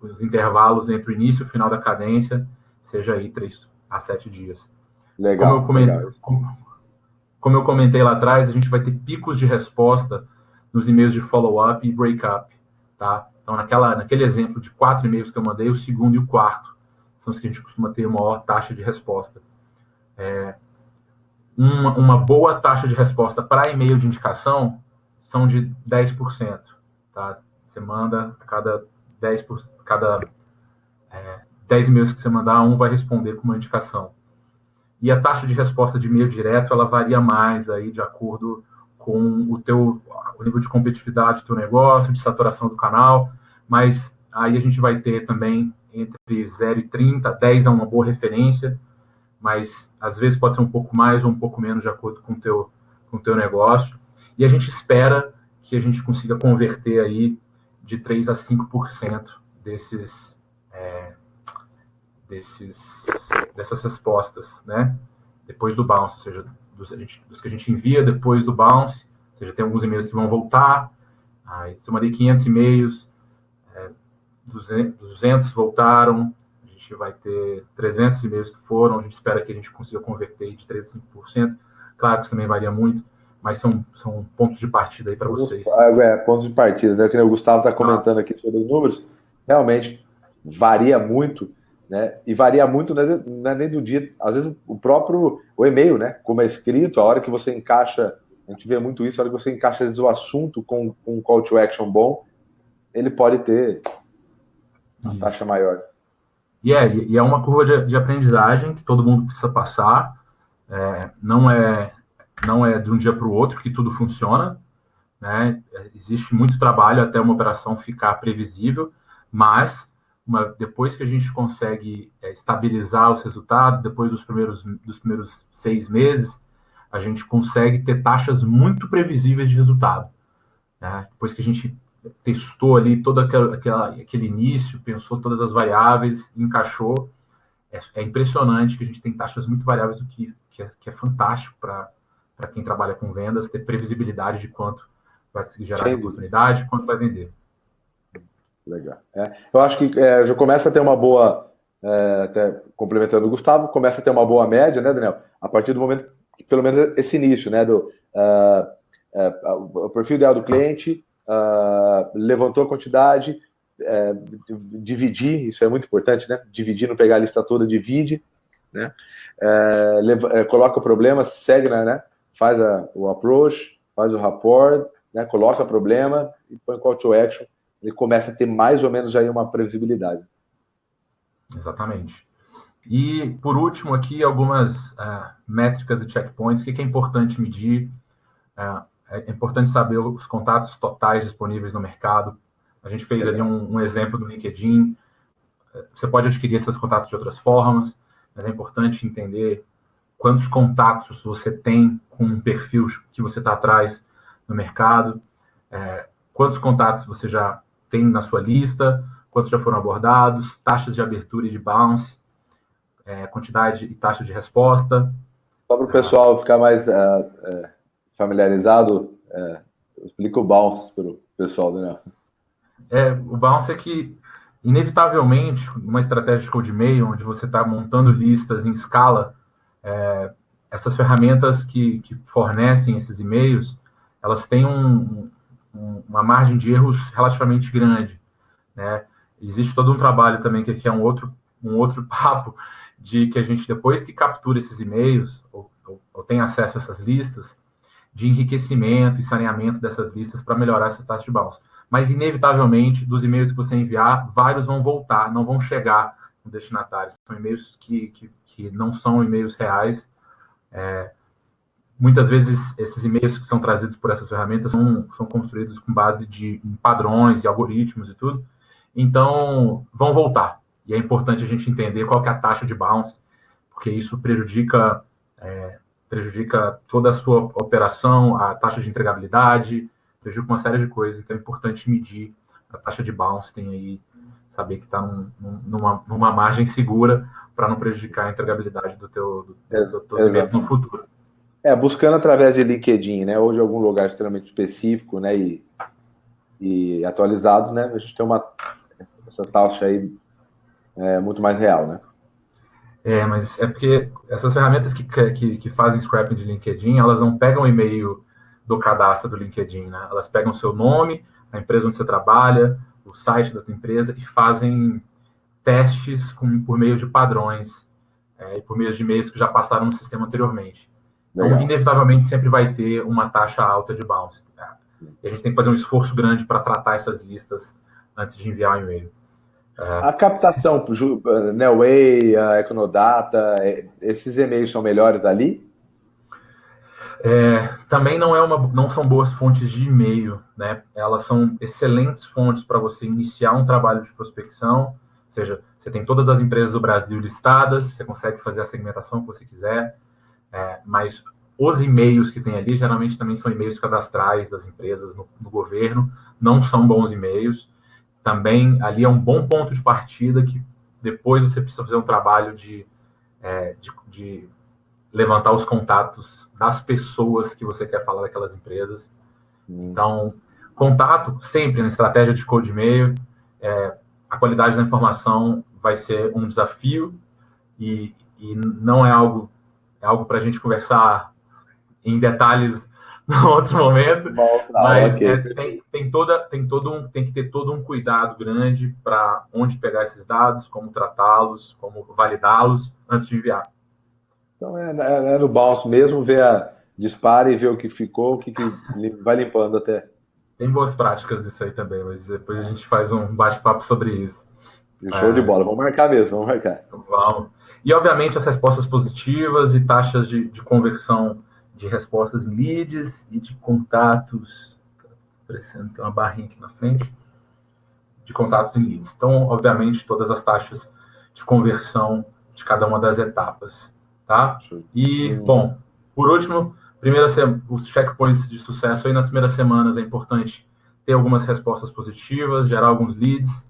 os intervalos entre o início e o final da cadência, seja aí 3 a 7 dias. Legal, como eu comentei lá atrás, a gente vai ter picos de resposta nos e-mails de follow-up e break-up, tá? Então, naquele exemplo de 4 e-mails que eu mandei, o segundo e o quarto são os que a gente costuma ter maior taxa de resposta. Uma boa taxa de resposta para e-mail de indicação são de 10%, tá? Você manda a cada 10 e-mails que você mandar, um vai responder com uma indicação. E a taxa de resposta de e-mail direto, ela varia mais aí de acordo com o nível de competitividade do teu negócio, de saturação do canal, mas aí a gente vai ter também entre 0 e 30, 10 é uma boa referência, mas às vezes pode ser um pouco mais ou um pouco menos de acordo com o teu negócio. E a gente espera que a gente consiga converter aí de 3 a 5% dessas respostas, né? Depois do bounce, ou seja, dos que a gente envia depois do bounce, ou seja, tem alguns e-mails que vão voltar, aí se eu mandei 500 e-mails, 200 voltaram, a gente vai ter 300 e-mails que foram, a gente espera que a gente consiga converter de 3 a 5%, claro que isso também varia muito, mas são pontos de partida aí para vocês. Pontos de partida, né? Que o Gustavo está comentando aqui sobre os números, realmente varia muito, né? E varia muito, não é nem do dia, às vezes o e-mail, né? Como é escrito, a hora que você encaixa, a gente vê muito isso, a hora que você encaixa às vezes, o assunto com um call to action bom, ele pode ter uma taxa maior. E é uma curva de aprendizagem que todo mundo precisa passar, não é de um dia para o outro que tudo funciona, né? Existe muito trabalho até uma operação ficar previsível, mas depois que a gente consegue estabilizar os resultados, depois dos primeiros 6 meses, a gente consegue ter taxas muito previsíveis de resultado, né? Depois que a gente testou ali todo aquele início, pensou todas as variáveis, encaixou, é impressionante que a gente tem taxas muito variáveis, o que é fantástico para quem trabalha com vendas, ter previsibilidade de quanto vai conseguir gerar de oportunidade, quanto vai vender. Legal. Eu acho que já começa a ter uma boa até complementando o Gustavo, começa a ter uma boa média, né, Daniel? A partir do momento, pelo menos esse início, né, o perfil ideal do cliente, levantou a quantidade, dividir, isso é muito importante, né? Dividir, não pegar a lista toda, divide, né? Coloca o problema, segue, né? Faz o approach, faz o rapport, né? Coloca o problema e põe call to action. Ele começa a ter mais ou menos aí uma previsibilidade. Exatamente. E, por último, aqui, algumas métricas e checkpoints. O que é importante medir? É importante saber os contatos totais disponíveis no mercado. A gente fez ali um exemplo do LinkedIn. Você pode adquirir esses contatos de outras formas, mas é importante entender quantos contatos você tem com um perfil que você está atrás no mercado, quantos contatos você já tem na sua lista, quantos já foram abordados, taxas de abertura e de bounce, quantidade e taxa de resposta. Só para o pessoal ficar mais familiarizado, explica o bounce para o pessoal, né? O bounce é que, inevitavelmente, uma estratégia de cold mail, onde você está montando listas em escala, essas ferramentas que fornecem esses e-mails, elas têm uma margem de erros relativamente grande, né? Existe todo um trabalho também que é um outro papo, de que a gente, depois que captura esses e-mails, ou tem acesso a essas listas, de enriquecimento e saneamento dessas listas para melhorar essas taxas de bounce. Mas, inevitavelmente, dos e-mails que você enviar, vários vão voltar, não vão chegar no destinatário. São e-mails que não são e-mails reais. Muitas vezes, esses e-mails que são trazidos por essas ferramentas são construídos com base em padrões e algoritmos e tudo. Então, vão voltar. E é importante a gente entender qual que é a taxa de bounce, porque isso prejudica toda a sua operação, a taxa de entregabilidade, prejudica uma série de coisas. Então, é importante medir a taxa de bounce, tem aí, saber que está numa margem segura para não prejudicar a entregabilidade do teu evento no futuro. Buscando através de LinkedIn, né, ou de algum lugar extremamente específico, né, e atualizado, né, a gente tem essa taxa aí muito mais real, né? Mas é porque essas ferramentas que fazem scrapping de LinkedIn, elas não pegam o e-mail do cadastro do LinkedIn, né? Elas pegam o seu nome, a empresa onde você trabalha, o site da tua empresa e fazem testes por meio de padrões e por meio de e-mails que já passaram no sistema anteriormente. Legal. Então, inevitavelmente, sempre vai ter uma taxa alta de bounce. Tá? E a gente tem que fazer um esforço grande para tratar essas listas antes de enviar o e-mail. A captação, Neoway, a Econodata, esses e-mails são melhores dali? Também não são boas fontes de e-mail, né? Elas são excelentes fontes para você iniciar um trabalho de prospecção, ou seja, você tem todas as empresas do Brasil listadas, você consegue fazer a segmentação que você quiser, mas os e-mails que tem ali, geralmente também são e-mails cadastrais das empresas no governo, não são bons e-mails. Também ali é um bom ponto de partida que depois você precisa fazer um trabalho de levantar os contatos das pessoas que você quer falar daquelas empresas. Então, contato sempre na estratégia de cold mail, a qualidade da informação vai ser um desafio e não é algo para a gente conversar em detalhes num outro momento, mas okay. tem que ter todo um cuidado grande para onde pegar esses dados, como tratá-los, como validá-los antes de enviar. Então é no bounce mesmo, dispara e ver o que ficou, o que vai limpando até. Tem boas práticas disso aí também, mas depois a gente faz um bate-papo sobre isso. Show de bola, vamos marcar mesmo, vamos marcar. Vamos. E, obviamente, as respostas positivas e taxas de conversão de respostas em leads e de contatos, aparecendo uma barrinha aqui na frente, de contatos em leads. Então, obviamente, todas as taxas de conversão de cada uma das etapas, tá? E, bom, por último, os checkpoints de sucesso aí nas primeiras semanas é importante ter algumas respostas positivas, gerar alguns leads,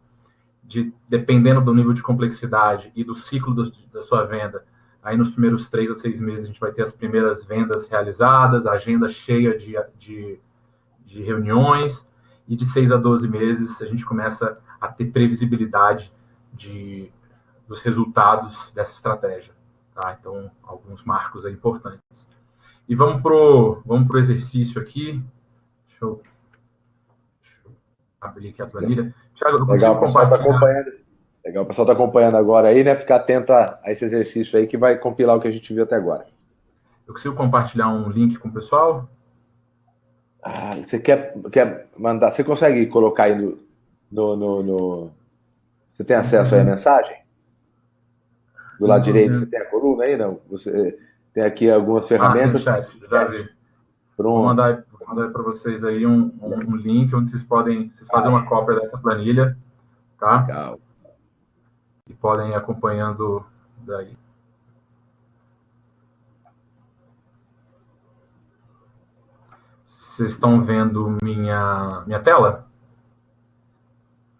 dependendo do nível de complexidade e do ciclo da sua venda, aí nos primeiros 3 a 6 meses a gente vai ter as primeiras vendas realizadas, a agenda cheia de reuniões, e de 6 a 12 meses a gente começa a ter previsibilidade dos resultados dessa estratégia. Tá? Então, alguns marcos aí importantes. E vamos pro exercício aqui. Deixa eu abrir aqui a planilha. Thiago, eu Legal, consigo compartilhar. Legal, o pessoal está acompanhando agora aí, né? Ficar atento a esse exercício aí que vai compilar o que a gente viu até agora. Eu consigo compartilhar um link com o pessoal? Você quer mandar? Você consegue colocar aí no... Você tem acesso aí à mensagem? Do lado direito, você tem a coluna aí? Não? Você tem aqui algumas ferramentas. Tem chat, já vi. Vou mandar para vocês aí um link onde vocês fazem uma cópia dessa planilha, tá? Legal. E podem ir acompanhando daí. Vocês estão vendo minha tela?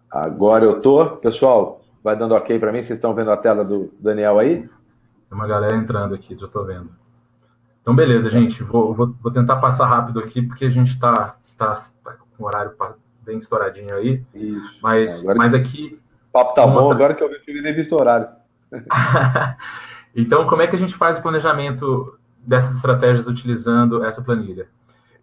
Agora eu tô. Pessoal, vai dando ok para mim. Vocês estão vendo a tela do Daniel aí? Tem uma galera entrando aqui, já estou vendo. Então, beleza, gente. Vou tentar passar rápido aqui, porque a gente está com o horário bem estouradinho aí. Isso. Mas aqui... O papo tá bom, agora que eu vi que eu nem visto o horário. Então, como é que a gente faz o planejamento dessas estratégias utilizando essa planilha?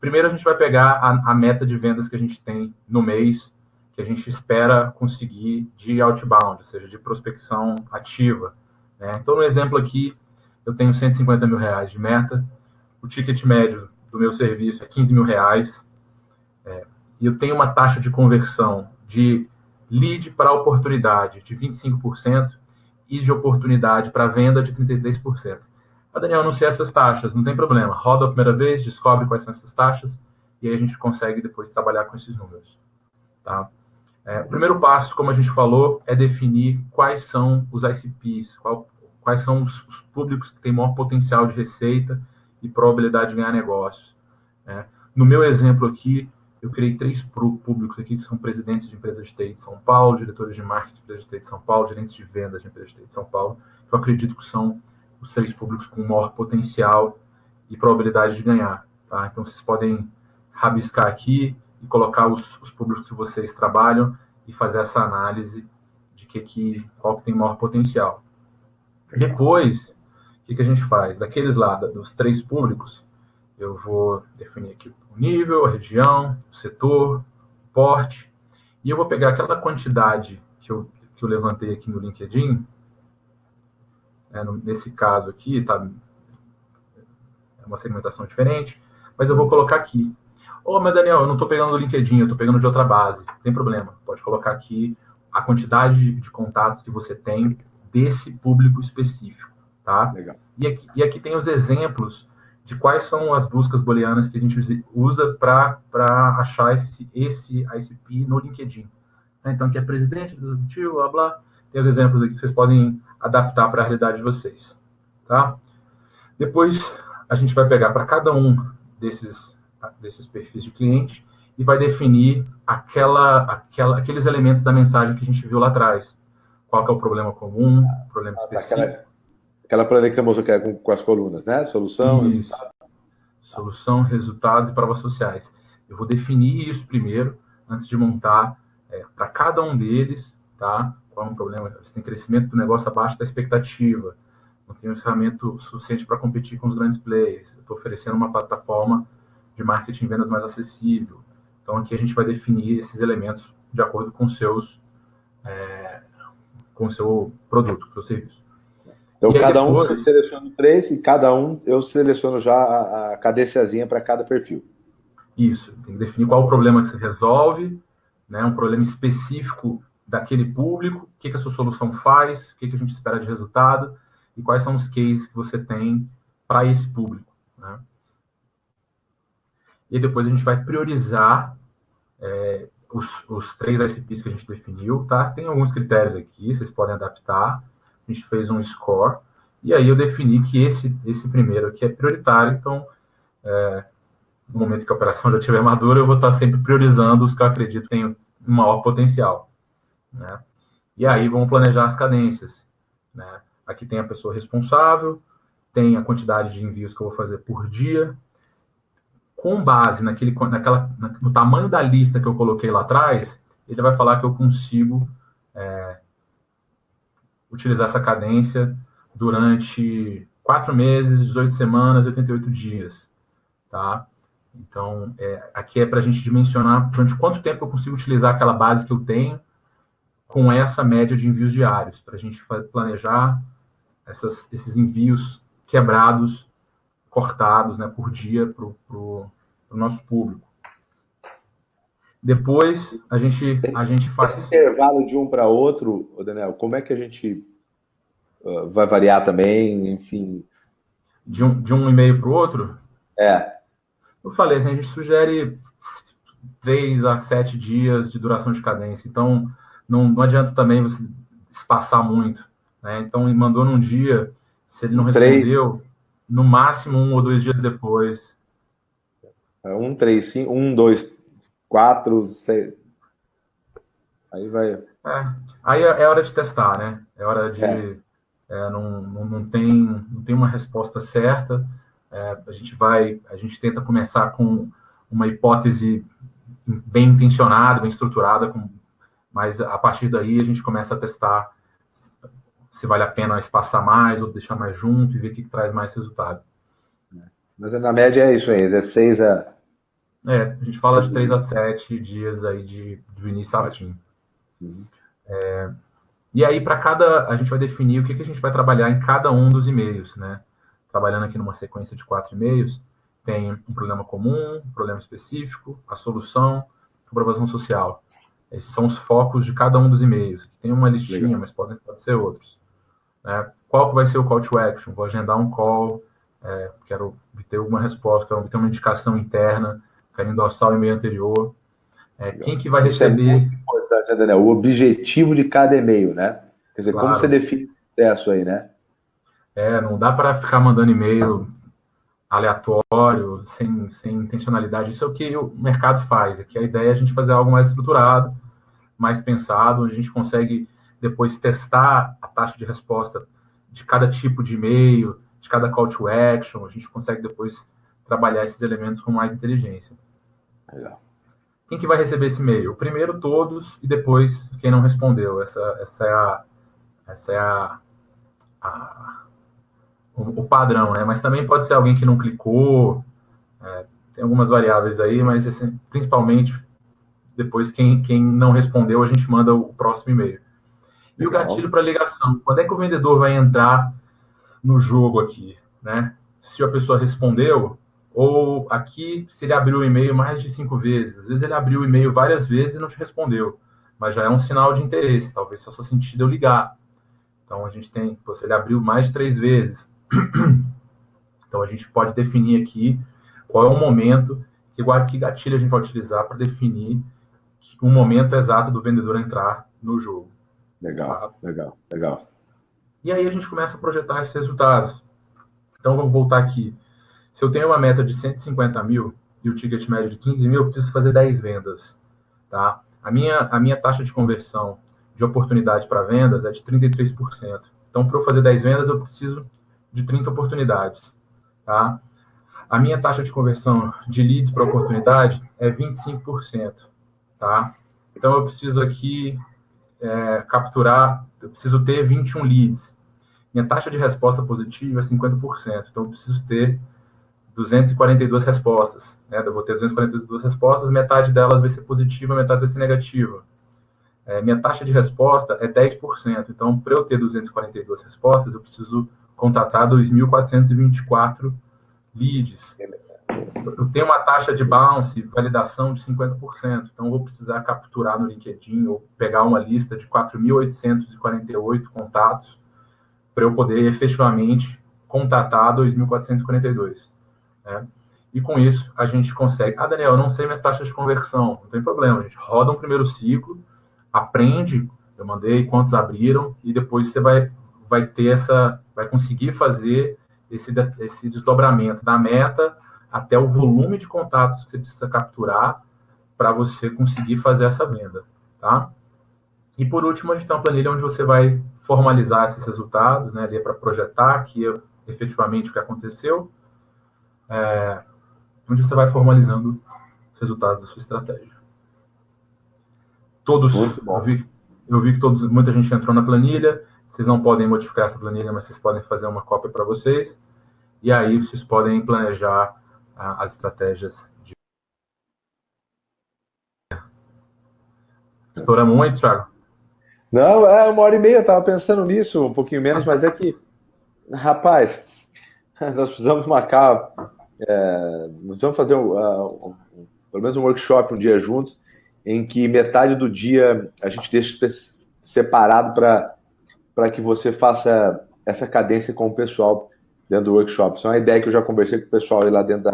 Primeiro, a gente vai pegar a meta de vendas que a gente tem no mês, que a gente espera conseguir de outbound, ou seja, de prospecção ativa. Né? Então, no exemplo aqui, eu tenho R$150 mil de meta, o ticket médio do meu serviço é R$15 mil, e eu tenho uma taxa de conversão de lead para oportunidade de 25% e de oportunidade para venda de 33%. Daniel, eu não sei essas taxas, não tem problema. Roda a primeira vez, descobre quais são essas taxas, e aí a gente consegue depois trabalhar com esses números. Tá? O primeiro passo, como a gente falou, é definir quais são os ICPs, quais são os públicos que têm maior potencial de receita e probabilidade de ganhar negócios. Né? No meu exemplo aqui, eu criei 3 públicos aqui, que são presidentes de empresas de TI de São Paulo, diretores de marketing de empresas de TI de São Paulo, gerentes de vendas de empresas de TI de São Paulo, que eu acredito que são os 3 públicos com maior potencial e probabilidade de ganhar. Tá? Então, vocês podem rabiscar aqui e colocar os públicos que vocês trabalham e fazer essa análise de qual que tem maior potencial. Depois, o que a gente faz? Daqueles lá, dos 3 públicos, eu vou definir aqui o nível, a região, o setor, o porte, e eu vou pegar aquela quantidade que eu levantei aqui no LinkedIn. Nesse caso aqui, tá? É uma segmentação diferente, mas eu vou colocar aqui. Mas Daniel, eu não estou pegando do LinkedIn, eu estou pegando de outra base. Não tem problema, pode colocar aqui a quantidade de contatos que você tem desse público específico, tá? Legal. E aqui tem os exemplos de quais são as buscas booleanas que a gente usa para achar esse ICP no LinkedIn. Então, aqui é presidente do tio, blá, blá. Tem os exemplos aqui que vocês podem adaptar para a realidade de vocês. Tá? Depois, a gente vai pegar para cada um desses perfis de cliente e vai definir aqueles elementos da mensagem que a gente viu lá atrás. Qual que é o problema comum, problema específico. Aquela planilha que você mostrou que é com as colunas, né? Solução, resultado. Solução, resultados e provas sociais. Eu vou definir isso primeiro, antes de montar para cada um deles, tá? Qual é o problema? Você tem crescimento do negócio abaixo da expectativa, não tem orçamento suficiente para competir com os grandes players, eu estou oferecendo uma plataforma de marketing e vendas mais acessível. Então, aqui a gente vai definir esses elementos de acordo com com o seu produto, com o seu serviço. Então, cada um você seleciona 3 e cada um eu seleciono já a cadênciazinha para cada perfil. Isso, tem que definir qual o problema que você resolve, né, um problema específico daquele público, o que a sua solução faz, o que a gente espera de resultado e quais são os cases que você tem para esse público. Né? E depois a gente vai priorizar os 3 ICPs que a gente definiu. Tá? Tem alguns critérios aqui, vocês podem adaptar. A gente fez um score, e aí eu defini que esse primeiro aqui é prioritário, então, no momento que a operação já estiver madura, eu vou estar sempre priorizando os que eu acredito têm um maior potencial. Né? E aí vamos planejar as cadências. Né? Aqui tem a pessoa responsável, tem a quantidade de envios que eu vou fazer por dia, com base no tamanho da lista que eu coloquei lá atrás, ele vai falar que eu consigo utilizar essa cadência durante 4 meses, 18 semanas, 88 dias, tá? Então, aqui é para a gente dimensionar durante quanto tempo eu consigo utilizar aquela base que eu tenho com essa média de envios diários, para a gente planejar esses envios quebrados, cortados, né, por dia para o nosso público. Depois, a gente faz... Esse intervalo de um para outro, Daniel, como é que a gente vai variar também, enfim... De um e-mail para o outro? Eu falei, assim, a gente sugere 3 a 7 dias de duração de cadência. Então, não adianta também você espaçar muito, né? Então, ele mandou num dia, se ele não respondeu, no máximo 1 ou 2 dias depois. 1, 3, 5, 1, 2, 4, 6. Aí vai. Aí é hora de testar, né? É hora de. Não tem uma resposta certa. A gente tenta começar com uma hipótese bem intencionada, bem estruturada, mas a partir daí a gente começa a testar se vale a pena espaçar mais ou deixar mais junto e ver o que traz mais resultado. Mas na média é isso aí, é 6 a... a gente fala de 3 a 7 dias aí do início ao fim. E aí, a gente vai definir o que a gente vai trabalhar em cada um dos e-mails, né? Trabalhando aqui numa sequência de 4 e-mails, tem um problema comum, um problema específico, a solução, comprovação social. Esses são os focos de cada um dos e-mails. Tem uma listinha, legal, mas pode ser outros. Qual que vai ser o call to action? Vou agendar um call, quero obter alguma resposta, quero obter uma indicação interna, quero endossar o e-mail anterior. Quem que vai receber... É muito importante, né, Daniel? O objetivo de cada e-mail, né? Quer dizer, claro, como você define o processo aí, né? Não dá para ficar mandando e-mail aleatório, sem intencionalidade. Isso é o que o mercado faz. Aqui a ideia é a gente fazer algo mais estruturado, mais pensado, onde a gente consegue depois testar a taxa de resposta de cada tipo de e-mail, de cada call to action. A gente consegue depois trabalhar esses elementos com mais inteligência. Legal. Quem que vai receber esse e-mail? Primeiro todos e depois quem não respondeu. Essa é o padrão, né? Mas também pode ser alguém que não clicou, tem algumas variáveis aí, mas assim, principalmente depois quem não respondeu, a gente manda o próximo e-mail. E legal, o gatilho para ligação. Quando é que o vendedor vai entrar no jogo aqui, né? Se a pessoa respondeu, ou aqui, se ele abriu o e-mail mais de 5 vezes. Às vezes ele abriu o e-mail várias vezes e não te respondeu, mas já é um sinal de interesse, talvez faça sentido eu ligar. Então, a gente tem, se ele abriu mais de 3 vezes. Então, a gente pode definir aqui qual é o momento, que gatilho a gente vai utilizar para definir o momento exato do vendedor entrar no jogo. Legal, tá? legal. E aí a gente começa a projetar esses resultados. Então, vamos voltar aqui. Se eu tenho uma meta de 150 mil e o ticket médio de 15 mil, eu preciso fazer 10 vendas. Tá? A minha taxa de conversão de oportunidade para vendas é de 33%. Então, para eu fazer 10 vendas, eu preciso de 30 oportunidades. Tá? A minha taxa de conversão de leads para oportunidade é 25%. Tá? Então, eu preciso aqui capturar, eu preciso ter 21 leads. Minha taxa de resposta positiva é 50%. Então, eu preciso ter 242 respostas. Né? Eu vou ter 242 respostas, metade delas vai ser positiva, metade vai ser negativa. Minha taxa de resposta é 10%. Então, para eu ter 242 respostas, eu preciso contatar 2.424 leads. Eu tenho uma taxa de bounce, validação de 50%. Então, eu vou precisar capturar no LinkedIn ou pegar uma lista de 4.848 contatos para eu poder efetivamente contatar 2.442. Né? E com isso, a gente consegue... Daniel, eu não sei minhas taxas de conversão. Não tem problema, a gente roda um primeiro ciclo, aprende, eu mandei quantos abriram, e depois você vai ter vai conseguir fazer esse desdobramento da meta até o volume de contatos que você precisa capturar para você conseguir fazer essa venda, tá? E por último, a gente tem uma planilha onde você vai formalizar esses resultados, né, ali para projetar aqui efetivamente o que aconteceu, onde você vai formalizando os resultados da sua estratégia. Todos, eu vi que muita gente entrou na planilha. Vocês não podem modificar essa planilha, mas vocês podem fazer uma cópia para vocês. E aí vocês podem planejar as estratégias de... Estoura muito, Thiago? Não, é 1h30, eu tava pensando nisso, um pouquinho menos, mas é que, rapaz, nós precisamos marcar, nós precisamos fazer pelo menos um workshop um dia juntos, em que metade do dia a gente deixa separado para que você faça essa cadência com o pessoal dentro do workshop. Isso é uma ideia que eu já conversei com o pessoal lá dentro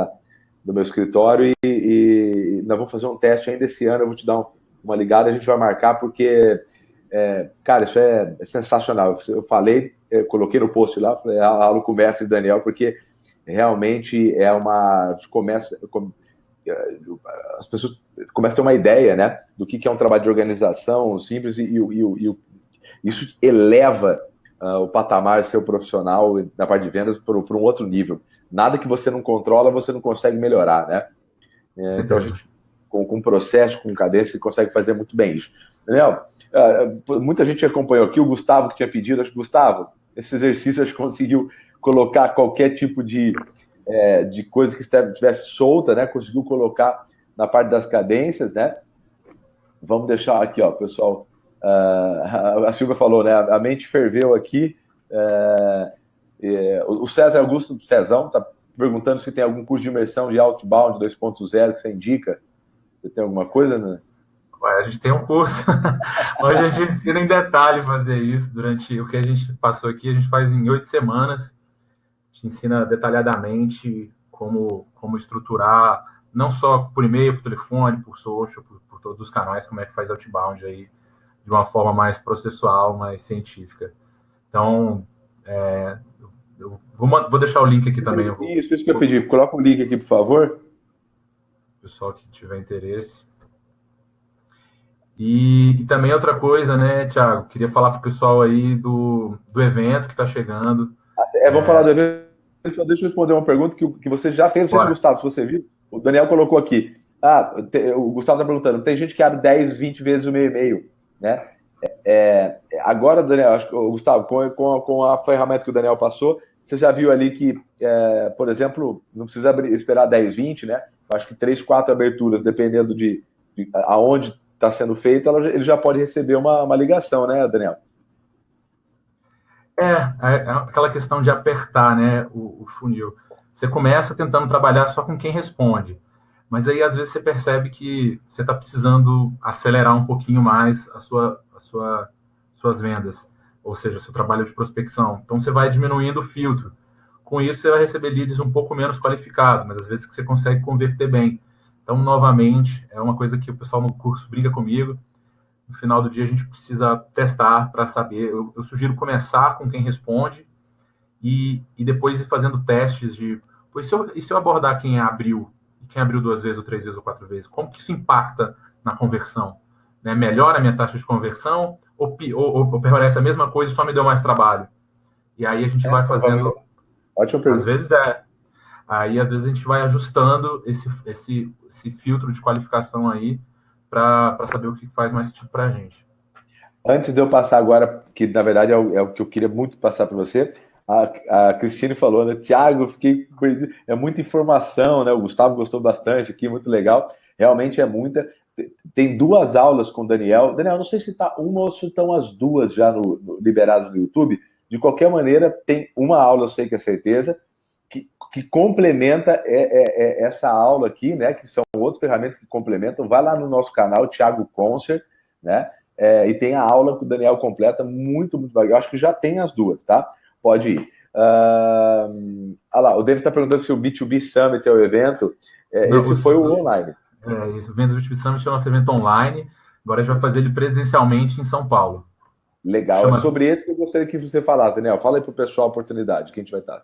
do meu escritório e nós vamos fazer um teste ainda esse ano, eu vou te dar uma ligada, a gente vai marcar, porque, cara, isso é sensacional. Eu falei, coloquei no post lá, falei, a aula com o mestre Daniel, porque realmente é uma... as pessoas começam a ter uma ideia, né, do que é um trabalho de organização simples e isso eleva o patamar seu profissional na parte de vendas para um outro nível. Nada que você não controla, você não consegue melhorar, né? Então, a gente, com processo, com cadência, consegue fazer muito bem isso. Daniel, muita gente acompanhou aqui, o Gustavo que tinha pedido, acho que, Gustavo, esse exercício acho que conseguiu colocar qualquer tipo de coisa que estivesse solta, né? Conseguiu colocar na parte das cadências, né? Vamos deixar aqui, ó, pessoal. A Silvia falou, né? A mente ferveu aqui. O César Augusto Cezão está perguntando se tem algum curso de imersão de Outbound 2.0 que você indica. Você tem alguma coisa, né? A gente tem um curso. Hoje a gente ensina em detalhe fazer isso. Durante o que a gente passou aqui, a gente faz em 8 semanas. A gente ensina detalhadamente como estruturar, não só por e-mail, por telefone, por social, por todos os canais, como é que faz outbound aí, de uma forma mais processual, mais científica. Então, eu vou deixar o link aqui também. Isso que eu pedi. Coloca o link aqui, por favor. Pessoal que tiver interesse. E também outra coisa, né, Thiago? Queria falar para o pessoal aí do evento que está chegando. Vamos falar do evento. Só deixa eu responder uma pergunta que você já fez. Não sei se, Gustavo, se você viu. O Daniel colocou aqui. O Gustavo está perguntando. Tem gente que abre 10, 20 vezes o meu e-mail, né? Agora, Daniel, acho que, Gustavo, com a ferramenta que o Daniel passou, você já viu ali que, por exemplo, não precisa esperar 10, 20, né? Acho que 3, 4 aberturas, dependendo de aonde está sendo feita, ele já pode receber uma ligação, né, Daniel? É aquela questão de apertar, né, o funil. Você começa tentando trabalhar só com quem responde, mas aí às vezes você percebe que você está precisando acelerar um pouquinho mais suas vendas, ou seja, o seu trabalho de prospecção. Então você vai diminuindo o filtro. Com isso você vai receber leads um pouco menos qualificados, mas às vezes que você consegue converter bem. Então, novamente, é uma coisa que o pessoal no curso briga comigo. No final do dia, a gente precisa testar para saber. Eu sugiro começar com quem responde e depois ir fazendo testes de... Pois se eu abordar quem abriu 2 vezes, ou 3 vezes, ou 4 vezes, como que isso impacta na conversão? Né? Melhora a minha taxa de conversão ou permanece a mesma coisa e só me deu mais trabalho? E aí a gente vai fazendo... Ótima pergunta. Às vezes Aí, às vezes, a gente vai ajustando esse filtro de qualificação aí para saber o que faz mais sentido para a gente. Antes de eu passar agora, que na verdade é o que eu queria muito passar para você, a Cristine falou, né? Thiago, eu fiquei... É muita informação, né? O Gustavo gostou bastante aqui, muito legal. Realmente é muita. Tem 2 aulas com o Daniel. Daniel, não sei se está uma ou se estão as 2 já liberadas no YouTube. De qualquer maneira, tem uma aula, eu sei que é certeza, que complementa essa aula aqui, né? Que são outras ferramentas que complementam. Vai lá no nosso canal, Thiago Concer, né? E tem a aula que o Daniel completa, muito, muito legal. Eu acho que já tem as 2, tá? Pode ir. Lá, o David está perguntando se o B2B Summit é o evento. Esse foi o online. Esse evento do B2B Summit é o nosso evento online. Agora a gente vai fazer ele presencialmente em São Paulo. Legal. É sobre esse que eu gostaria que você falasse, Daniel. Fala aí para o pessoal a oportunidade, que a gente vai estar.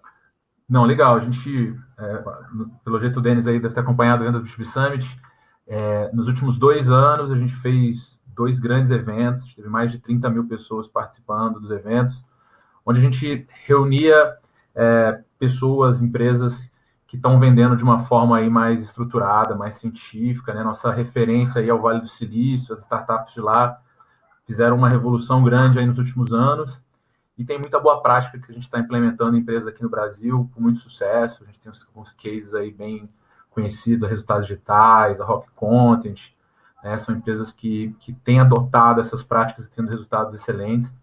Não, legal. A gente, pelo jeito o Denis aí deve ter acompanhado a venda do B2B Summit. Nos últimos 2 anos, a gente fez 2 grandes eventos, teve mais de 30 mil pessoas participando dos eventos, onde a gente reunia pessoas, empresas que estão vendendo de uma forma aí mais estruturada, mais científica, né? Nossa referência aí ao Vale do Silício, as startups de lá fizeram uma revolução grande aí nos últimos anos, e tem muita boa prática que a gente está implementando em empresas aqui no Brasil com muito sucesso. A gente tem uns cases aí bem conhecidos, a Resultados Digitais, a Rock Content, né? São empresas que têm adotado essas práticas e tendo resultados excelentes.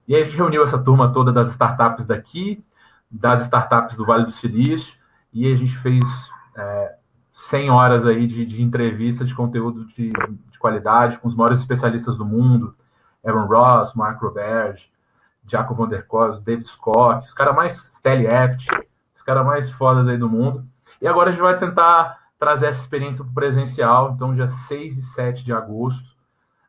E aí a gente reuniu essa turma toda das startups daqui, das startups do Vale do Silício, e a gente fez 100 horas aí de entrevista, de conteúdo de qualidade com os maiores especialistas do mundo, Aaron Ross, Mark Roberge, Jaco van der Kos, David Scott, os caras mais Stanley Eft, os caras mais fodas aí do mundo. E agora a gente vai tentar trazer essa experiência para o presencial, então dia 6 e 7 de agosto.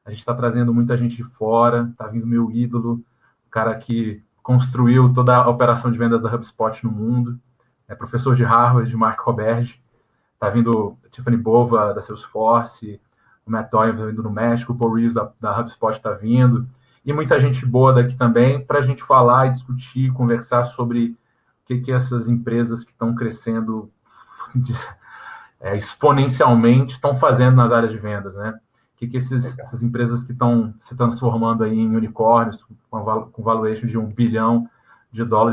A gente está trazendo muita gente de fora, está vindo meu ídolo, o cara que construiu toda a operação de vendas da HubSpot no mundo, é professor de Harvard, de Mark Roberge, está vindo Tiffany Bova, da Salesforce, o Matt Doyle vindo no México, o Paul Reeves da HubSpot está vindo, e muita gente boa daqui também, para a gente falar e discutir, conversar sobre o que essas empresas que estão crescendo exponencialmente estão fazendo nas áreas de vendas, né? O que essas empresas que estão se transformando aí em unicórnios, com valuation de $1 bilhão,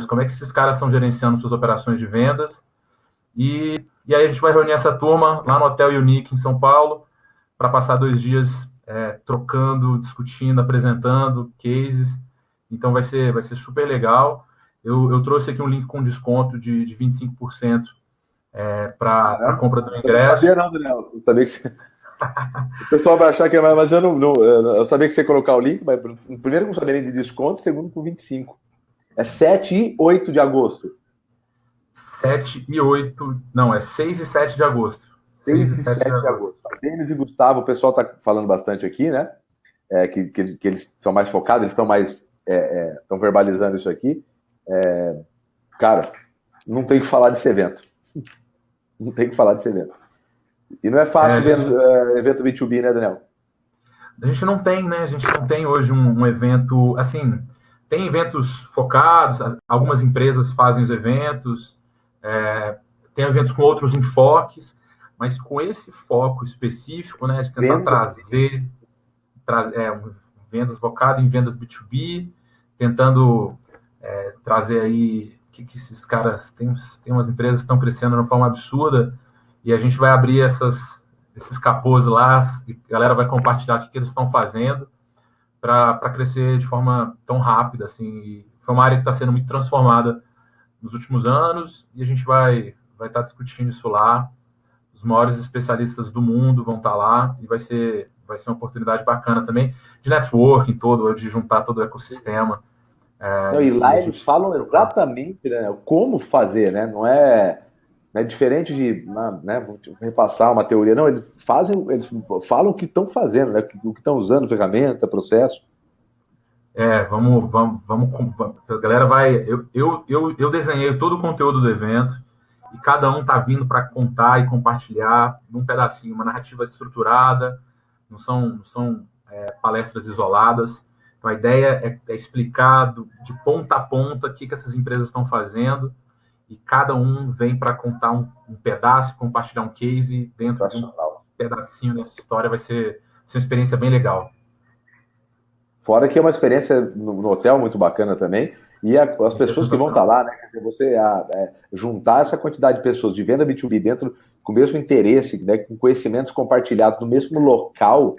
como é que esses caras estão gerenciando suas operações de vendas? E aí a gente vai reunir essa turma lá no Hotel Unique, em São Paulo, para passar 2 dias trocando, discutindo, apresentando cases. Então vai ser super legal. Eu trouxe aqui um link com desconto de 25% para a compra do ingresso. Não sabia não, Daniel. Eu sabia que o pessoal vai achar que é mais, mas eu sabia que você ia colocar o link, mas primeiro não sabia nem de desconto, segundo com 25%. É 7 e 8 de agosto. 7 e 8, não, é 6 e 7 de agosto. 6 e 7 de agosto. Denis e Gustavo, o pessoal está falando bastante aqui, né? Que eles são mais focados, eles estão mais estão verbalizando isso aqui. Cara, não tem que falar desse evento. Não tem que falar desse evento. E não é fácil ver evento B2B, né, Daniel? A gente não tem, né? A gente não tem hoje um evento, assim, tem eventos focados, algumas empresas fazem os eventos, tem eventos com outros enfoques, mas com esse foco específico, né, de tentar trazer vendas focado em vendas B2B, tentando trazer aí que esses caras, tem umas empresas que estão crescendo de uma forma absurda, e a gente vai abrir esses capôs lá, e a galera vai compartilhar o que eles estão fazendo para crescer de forma tão rápida, assim. E foi uma área que está sendo muito transformada nos últimos anos, e a gente vai estar discutindo isso lá. Os maiores especialistas do mundo vão estar lá, e vai ser uma oportunidade bacana também de networking todo, de juntar todo o ecossistema. E lá eles falam exatamente, né, como fazer, né? Não é diferente de, né, vou repassar uma teoria. Não, eles falam o que estão fazendo, né? O que estão usando, ferramenta, processo. Vamos. A galera vai. Eu desenhei todo o conteúdo do evento e cada um tá vindo para contar e compartilhar num pedacinho, uma narrativa estruturada, não são palestras isoladas. Então, a ideia é explicar de ponta a ponta o que essas empresas estão fazendo, e cada um vem para contar um pedaço, compartilhar um case dentro de um pedacinho dessa história. Vai ser uma experiência bem legal. Fora que é uma experiência no hotel muito bacana também, e as pessoas que vão estar lá, né? Você juntar essa quantidade de pessoas de venda B2B dentro com o mesmo interesse, né, com conhecimentos compartilhados no mesmo local,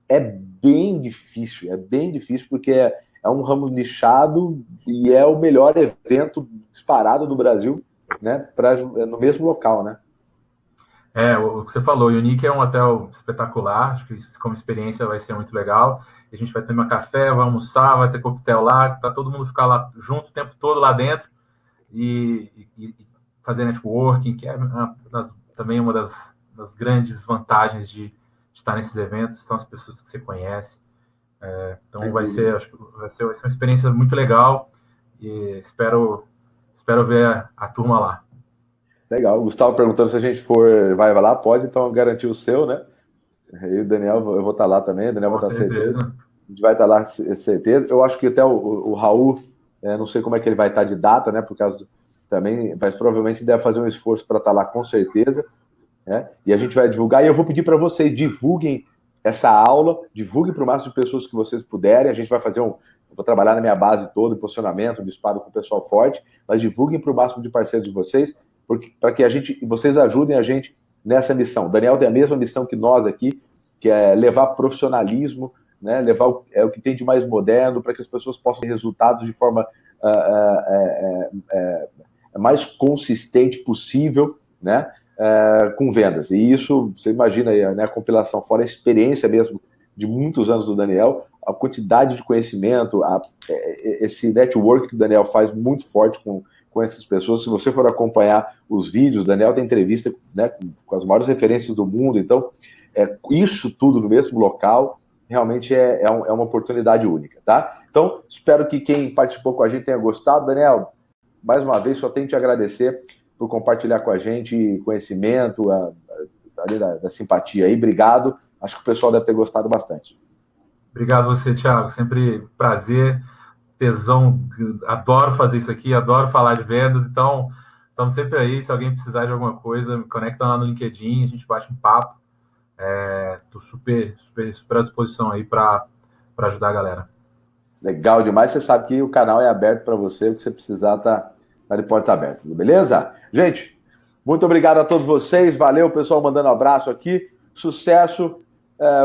é bem difícil, porque é um ramo nichado e é o melhor evento disparado do Brasil, né, no mesmo local, né? O que você falou, o Unique é um hotel espetacular, acho que como experiência vai ser muito legal. A gente vai tomar café, vai almoçar, vai ter coquetel lá, para todo mundo ficar lá junto o tempo todo lá dentro e fazer networking, que é também uma das grandes vantagens de estar nesses eventos, são as pessoas que você conhece. Então vai ser uma experiência muito legal e espero ver a turma lá. Legal. O Gustavo perguntando se a gente vai lá, pode então garantir o seu, né? E o Daniel, eu vou estar lá também, o Daniel vai estar certeza. A gente vai estar lá, certeza. Eu acho que até o Raul, não sei como é que ele vai estar de data, né? Por causa também, mas provavelmente deve fazer um esforço para estar lá com certeza, né? E a gente vai divulgar. E eu vou pedir para vocês divulguem essa aula, divulguem para o máximo de pessoas que vocês puderem. A gente vai fazer vou trabalhar na minha base toda, em posicionamento, no disparo com o pessoal forte, mas divulguem para o máximo de parceiros de vocês, para que vocês ajudem a gente nessa missão. O Daniel tem a mesma missão que nós aqui, que é levar profissionalismo, né, levar o que tem de mais moderno, para que as pessoas possam ter resultados de forma mais consistente possível, né, com vendas. E isso, você imagina aí, né, a compilação, fora a experiência mesmo de muitos anos do Daniel, a quantidade de conhecimento, esse network que o Daniel faz muito forte com essas pessoas. Se você for acompanhar os vídeos, o Daniel tem entrevista, né, com as maiores referências do mundo. Então, isso tudo no mesmo local, realmente é uma oportunidade única, tá? Então, espero que quem participou com a gente tenha gostado. Daniel, mais uma vez, só tenho que te agradecer por compartilhar com a gente conhecimento, ali da simpatia aí. Obrigado. Acho que o pessoal deve ter gostado bastante. Obrigado a você, Thiago. Sempre prazer, tesão. Adoro fazer isso aqui, adoro falar de vendas. Então, estamos sempre aí. Se alguém precisar de alguma coisa, me conecta lá no LinkedIn, a gente bate um papo. Estou super à disposição aí para ajudar a galera. Legal demais. Você sabe que o canal é aberto para você. O que você precisar tá de portas abertas, beleza? Gente, muito obrigado a todos vocês. Valeu, pessoal, mandando um abraço aqui. Sucesso.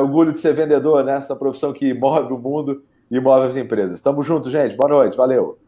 Orgulho de ser vendedor, né? Essa profissão que move o mundo e move as empresas. Tamo junto, gente. Boa noite. Valeu.